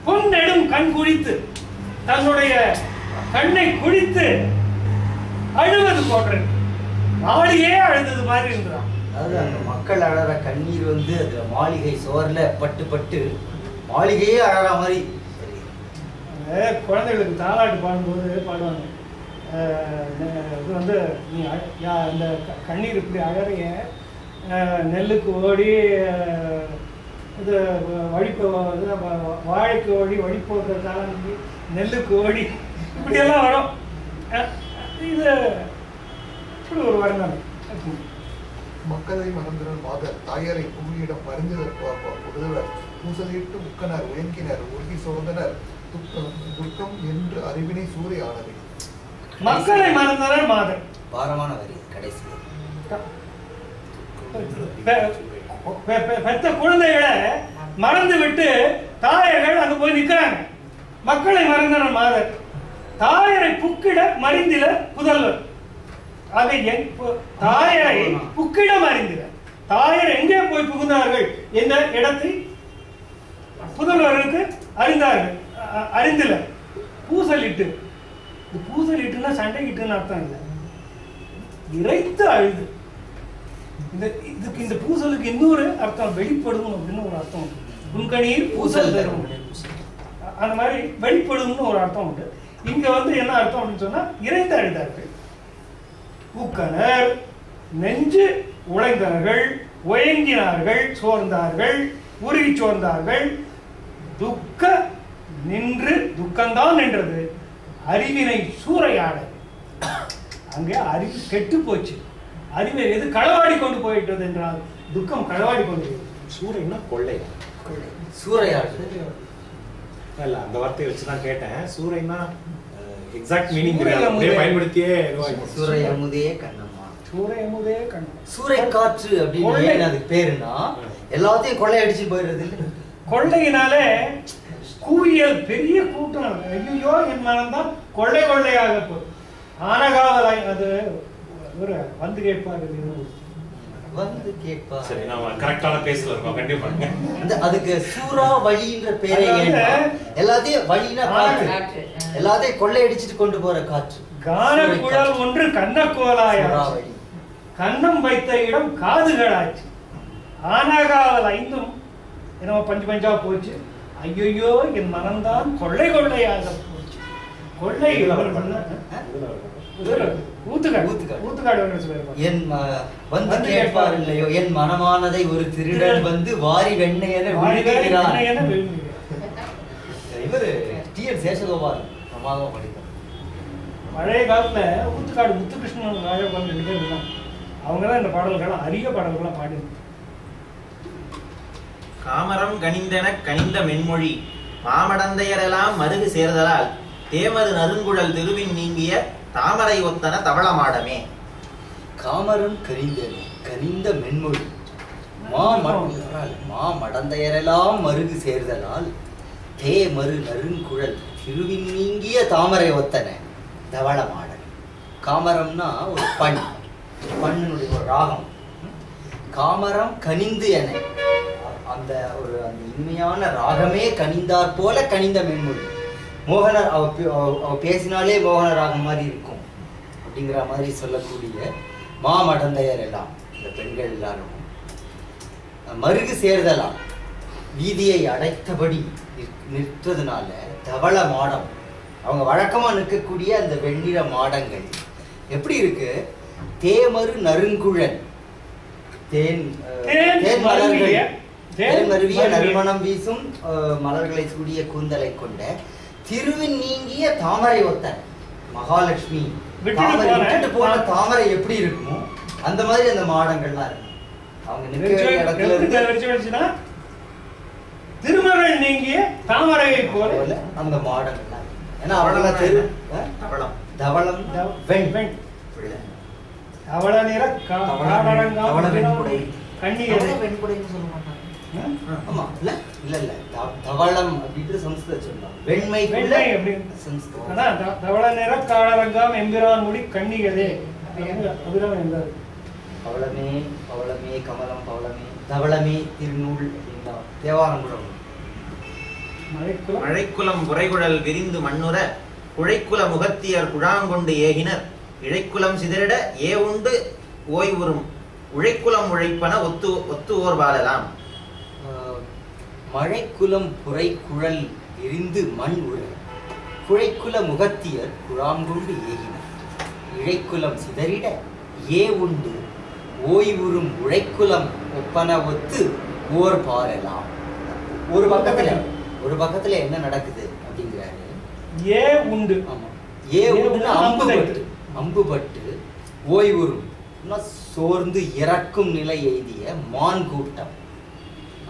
Speaker 2: பொன்னெடும் கண் குழித்து தன்னுடைய கண்ணை குழித்து அழுவது போன்றது. மாளிகையே அழுதது மாதிரி இருந்தான்.
Speaker 4: அதாவது அந்த மக்கள் அழற கண்ணீர் வந்து அதுல மாளிகை சுவர்ல பட்டு பட்டு மாளிகையே அழற மாதிரி.
Speaker 2: குழந்தைகளுக்கு தாலாட்டு பாடும்போது பாடுவாங்க, இது வந்து நீ அந்த கண்ணீர் இப்படி அழறைய நெல்லுக்கு ஓடி இது வாழைக்கு ஓடி வழிபோக்குறதால நெல்லுக்கு ஓடி இப்படியெல்லாம் வரும். இது இப்படி ஒரு வர்ணனை.
Speaker 6: மக்களை மறந்திரன் மாதர் தாயரை புள்ளியிடம் மருந்தினர் உதவர் பூசலிட்டு உக்கனர் உயங்கினர் உருகி சோர்ந்தனர் துக்கம் என்று அறிவினை சூறை ஆனது.
Speaker 2: மக்களை மறந்தனர் மாதர்.
Speaker 4: பாரமான வரி கடைசி.
Speaker 2: பெத்த குழந்தைகளை மறந்து விட்டு தாயர்கள் அங்க போய் நிற்கிறாங்க. மக்களை மறந்தனர் மாதர், தாயரை புக்கிட மறிந்தில புதல்வர். அதை தாயரை புக்கிடம் அறிந்தில, தாயர் எங்கே போய் புகுந்தார்கள் என்ற இடத்தை புதல்வர்களுக்கு அறிந்தில. பூசலிட்டு, பூசலிட்டுன்னா சண்டையிட்டுன்னு அர்த்தம் இல்லை, இறைத்து அழுது. இதுக்கு இந்த பூசலுக்கு இன்னொரு அர்த்தம் வெளிப்படும் அப்படின்னு ஒரு அர்த்தம் உண்டு. புன்கணீர் பூசல் தரும், அந்த மாதிரி வெளிப்படும்னு ஒரு அர்த்தம் உண்டு. இங்க வந்து என்ன அர்த்தம் அப்படின்னு சொன்னா இறைத்து அழுதார்கள். உக்கனர் நெஞ்சு உழைந்தார்கள், ஒயங்கினார்கள், சோர்ந்தார்கள், உருகி சோர்ந்தார்கள். துக்க நின்று துக்கம்தான் நின்றது, அறிவினை சூறையாட. அங்கே அறிவு கெட்டு போச்சு, அறிவை எது களவாடி கொண்டு போயிட்டது என்றால் துக்கம் களவாடி கொண்டு.
Speaker 3: சூறைன்னா கொள்ளை,
Speaker 4: சூறையாடு
Speaker 3: இல்ல அந்த வார்த்தையை வச்சுதான் கேட்டேன். சூறைன்னா எக்ஸாக்ட் மீனிங் பயன்படுத்தியே
Speaker 4: சூறையமுதே கண்ணம்மா,
Speaker 2: சூறையமுதே கண்ணம்.
Speaker 4: சூறை காற்று அப்படின்னு அதுக்கு பேருனா எல்லாத்தையும் கொள்ளை அடிச்சு போயிடுறது இல்லை.
Speaker 2: கொள்ளையினாலே கூவியல் பெரிய கூட்டம். ஐயோ என் மனம்தான் கொள்ளை கொள்ளையாக போகுது. ஆனகாவலாய் அது ஒரு வந்து கேட்பாரு,
Speaker 4: வந்து கேட்பா.
Speaker 3: சரி, நாம கரெக்டான பேசல இருக்கோம் கண்டிப்பா.
Speaker 4: அதுக்கு சூறா வழின்ற பேரே எல்லாத்தையும் வழினா காற்று, எல்லாத்தையும் கொள்ளை அடிச்சுட்டு கொண்டு போற காற்று.
Speaker 2: கான குழல் ஒன்று கண்ணக்கோலாயாச்சு, கண்ணம் வைத்த இடம் காதுகளாச்சு. ஆனகாவல் ஐந்தும் என்னமோ பஞ்சு பஞ்சா போச்சு. ஐயோ என் மனம்தான் கொள்ளை கொள்ளையாக போச்சு. கொள்ளை
Speaker 4: என் வந்து கேட்பார் இல்லையோ, என் மனமானதை ஒரு திருடன் வந்து வாரி வெண்ணையென விழுங்குகிறான். இவரு டி.என். சேஷகோபால் பிரமாதமா படித்தார்.
Speaker 2: பழைய காலத்துல ஊத்துக்காடு முத்துகிருஷ்ணன் ராஜகோபால் ரெண்டு பேர் இருந்தாங்க. அவங்கதான் இந்த பாடல்கள் அரிய பாடல்கள்லாம் பாடினாங்க.
Speaker 7: காமரம் கனிந்தன கனிந்த மென்மொழி மாமடந்தையரெல்லாம் மருகு சேர்தலால் தேமது நறுங்குழல் திருவின் நீங்கிய தாமரை ஒத்தன தவளமாடமே.
Speaker 4: காமரம் கனிந்தன கனிந்த மென்மொழி மாமடந்தையரெல்லாம் மருகு சேர்தலால் தேமரு நறுங்குழல் திருவின் நீங்கிய தாமரை ஒத்தன தவளமாடன். காமரம்னா ஒரு பண்ணுனுடைய ஒரு ராகம். காமரம் கனிந்து என அந்த ஒரு அந்த இனிமையான ராகமே கனிந்தார் போல கனிந்த மென்மொழி. மோகனர் அவ பேசினாலே மோகன ராகம் மாதிரி இருக்கும் அப்படிங்கிற மாதிரி சொல்லக்கூடிய மாமடந்தையர் எல்லாம் இந்த பெண்கள் எல்லாரும் மருகு சேர்தலாம் வீதியை அடைத்தபடி நிற்கிறதுனால தவள மாடம், அவங்க வழக்கமா நிற்கக்கூடிய அந்த வெண்ணிற மாடங்கள் எப்படி இருக்கு? தேமரு நறுங்குழல் தேன் மருவிய நறுமணம் வீசும் மலர்களை சூடிய கூந்தலை கொண்ட திருவின் நீங்கிய தாமரை ஒத்தன் மகாலட்சுமி விட்டுட்டு போன தாமரை எப்படி இருக்குமோ அந்த மாதிரி அந்த மாடங்கள்லாம் இருக்கு. அவங்க நிற்கிற இடத்துல இருந்து
Speaker 2: திருமகள் நீங்கிய தாமரையை போல
Speaker 4: அந்த மாடங்கள்லாம் இருக்கு. ஏன்னா அவங்கள தவளம் தவளம் வெண் வெண்
Speaker 2: அவள நிற
Speaker 4: ஆமா இல்ல இல்ல இல்ல தவளம் அப்படின்றது சம்ஸ்கிருத சொல்லலாம். வெண்மை
Speaker 2: வெண்மை அப்படின்னு
Speaker 4: சம்ஸ்கிருதம்.
Speaker 2: அதான் தவள நிற காடரங்காம் எம்பிரான் முடி கண்ணிகளே அபிராமம் என்றார்.
Speaker 4: பவளமே பவளமே கமலம் பவளமே தவளமே திருநூல் அப்படின்னா தேவாரம் கூட
Speaker 7: மழைக்குலம் உரைகுழல் விரிந்து மண்ணுற குழைக்குல முகத்தியர் குழாங்கொண்டு ஏகினர் இழைக்குலம் சிதறிட உண்டு ஓய்வுறும் உழைக்குலம் உழைப்பன ஒத்து ஓர் வாழலாம்.
Speaker 4: மழைக்குலம் புரை குழல் எரிந்து மண் உற குழைக்குல முகத்தியர் குழாங்கொண்டு ஏகினர் இழைக்குலம் சிதறிட உண்டு ஓய்வுறும் உழைக்குலம் ஒப்பன ஒத்து ஓர் பாரலாம். ஒரு பக்கத்துல என்ன நடக்குது அப்படிங்கிறாரு.
Speaker 2: உண்டு
Speaker 4: ஆமா உண்டுன்னா அம்புபட்டு ஓய்வுறும் சோர்ந்து இறக்கும் நிலை எய்திய மான் கூட்டம்.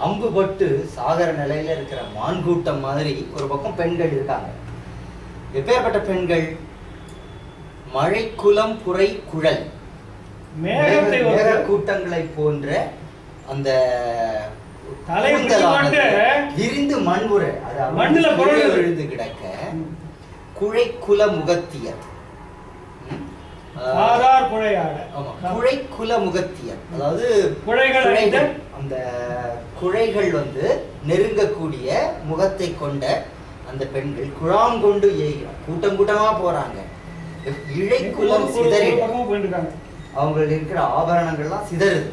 Speaker 4: அம்புபட்டு சாகர நிலையில இருக்கிற மான் கூட்டம் மாதிரி ஒரு பக்கம் பெண்கள் இருக்காங்க. எப்பேற்பட்ட பெண்கள்? மழைக்குலம் புரை குழல் மேக கூட்டங்களை போன்ற அந்த விரிந்து மண்புற விழுந்து கிடக்க குழைக்குல முகத்தியர் குழைக்குல முகத்தியர் அதாவது அந்த குழைகள் வந்து நெருங்கக்கூடிய முகத்தை கொண்ட அந்த பெண்கள் குழாம் கொண்டு கூட்டம் கூட்டமா போறாங்க. இழைக்குலம் சிதறி அவங்களுக்கு இருக்கிற ஆபரணங்கள்லாம் சிதறுது.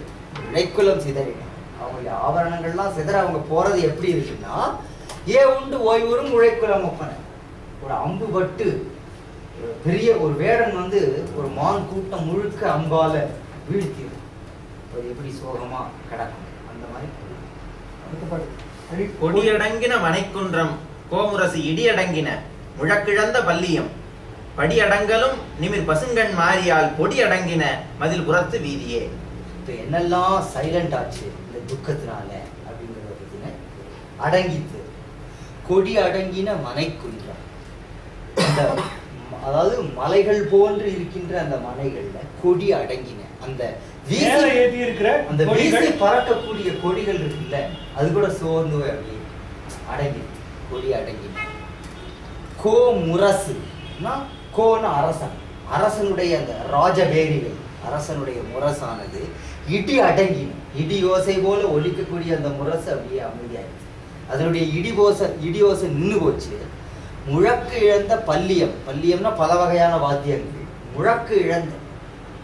Speaker 4: இழைக்குலம் சிதறி அவங்களுடைய ஆபரணங்கள்லாம் சிதற அவங்க போறது எப்படி இருக்குன்னா உண்டு ஓய்வுறும் உழைக்குலம் ஒப்பனை. ஒரு அம்பு பட்டு பெரிய ஒரு வேடன் வந்து ஒரு மான் கூட்டம் முழுக்க அம்பால வீழ்த்திடும். எப்படி சோகமா கிடக்கும் அந்த மாதிரி.
Speaker 7: கொடியடங்கின மனைக்குன்றம் கோமுரசு இடியடங்கின முழக்கிழந்த பல்லியம் படியடங்கலும் நிமிர் பசுங்கண் மாறியால் பொடியடங்கின மதில் புறத்து வீதியே.
Speaker 4: இப்ப என்னெல்லாம் சைலண்ட் ஆச்சு இந்த துக்கத்தினால அப்படிங்கிறத பத்தின அடங்கித்து. கொடி அடங்கின மனைக்குன்றம், அந்த அதாவது மலைகள் போன்று இருக்கின்ற அந்த மலைகள்ல கொடி அடங்கின அந்த அந்த வீசி பறக்கக்கூடிய கொடிகள் இருக்குல்ல அது கூட சோர்ந்து அப்படியே அடங்கி கொடி அடங்கின. கோ முரசு கோன்னு அரசன், அரசனுடைய அந்த ராஜபேரிகள் அரசனுடைய முரசானது இடி அடங்கின. இடி ஓசை போல ஒலிக்கக்கூடிய அந்த முரசு அப்படியே அமைதியாயிடுச்சு. அதனுடைய இடி ஓசை நின்று போச்சு. முழக்கு இழந்த பல்லியம், பல்லியம்னா பல வகையான வாத்தியங்கள், முழக்கு இழந்த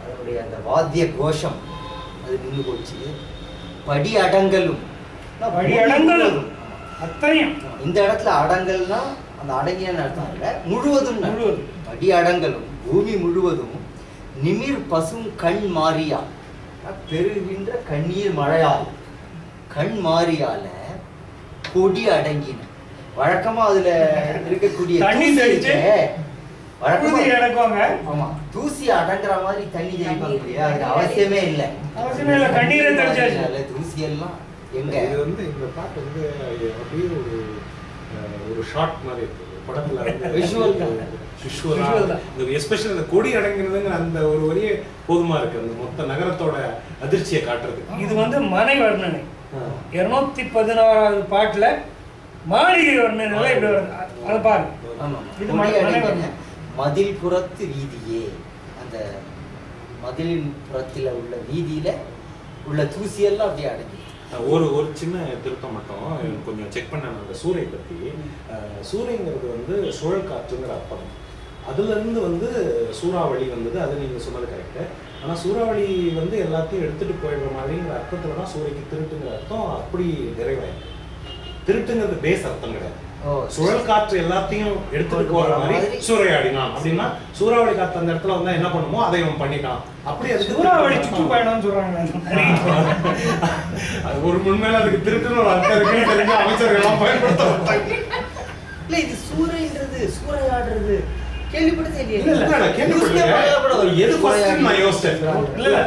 Speaker 4: அதனுடைய அந்த வாத்திய கோஷம் அது நின்று போச்சு. படி அடங்கலும் இந்த இடத்துல அடங்கல்னா அந்த அடங்கின அர்த்தம் இல்ல, முழுவதும் படி அடங்கலும் பூமி முழுவதும் நிமிர் பசும் கண் மாறியா பெருகின்ற கண்ணீர் மழையால் கண் மாறியால கொடி அடங்கின. வழக்கமா அதுல இருக்கக்கூடிய ஆமா தூசி அடங்குற மாதிரி தண்ணி தெளிப்பாங்க இல்லையா, அதுக்கு அவசியமே இல்லை. தூசி எல்லாம் எங்க
Speaker 3: இது வந்து இந்த பாட்டு வந்து அப்படியே ஒரு ஷார்ட் மாதிரி இருக்கு படத்துல எஸ்பெஷலி அந்த கொடி அடங்கினதுங்கிற அந்த ஒரு வரியே போதுமா இருக்கு அந்த மொத்த நகரத்தோட அதிர்ச்சியை காட்டுறதுக்கு.
Speaker 2: இது வந்து மனை வர்ணனை 216வது பாட்டுல மாளிகை வர்ணனை இப்படி வருது. அதை பாருங்க.
Speaker 4: இது மதில் புறத்து வீதியே, அந்த மதிலின் புறத்துல உள்ள வீதியில உள்ள தூசியெல்லாம் அப்படியே அடங்கி.
Speaker 3: ஒரு சின்ன திருத்தம் மட்டும் கொஞ்சம் செக் பண்ண அந்த சூறை பத்தி. சூறைங்கிறது வந்து சுழல் காற்றுங்கிற அர்த்தம். அதுல இருந்து வந்து சூறாவளி வந்தது. அது நீங்க சொன்னது கரெக்டு. ஆனா சூறாவளி வந்து எல்லாத்தையும் எடுத்துட்டு போயிடுற மாதிரிங்கிற அர்த்தத்துல தான் சூறைக்கு திருட்டுங்கிற அர்த்தம் அப்படி நிறைவாயிருக்கு. திருட்டுங்கிறது பேஸ் அர்த்தம் கிடையாது. சுழல் காற்று எல்லாத்தையும் எடுத்துட்டு போற மாதிரி சூறையாடினான் அப்படின்னா சூறாவளி காற்று அந்த இடத்துல வந்தா என்ன பண்ணுமோ அதை இவன் பண்ணிட்டான். அப்படி அது
Speaker 2: சூறாவளி சுற்றுப்பயணம்னு சொல்றாங்க.
Speaker 3: அது ஒரு முன்மேல அதுக்கு திருட்டுன்னு ஒரு அர்த்தம் இருக்குன்னு தெரிஞ்சு அமைச்சர்கள் எல்லாம் பயன்படுத்த மாட்டாங்க.
Speaker 4: இல்ல இது சூறைன்றது சூறையாடுறது கேள்விப்பட்டதே
Speaker 3: இல்ல கேள்விப்பட்டேன். எது ஃபர்ஸ்ட் நான் யோசிச்சேன். இல்ல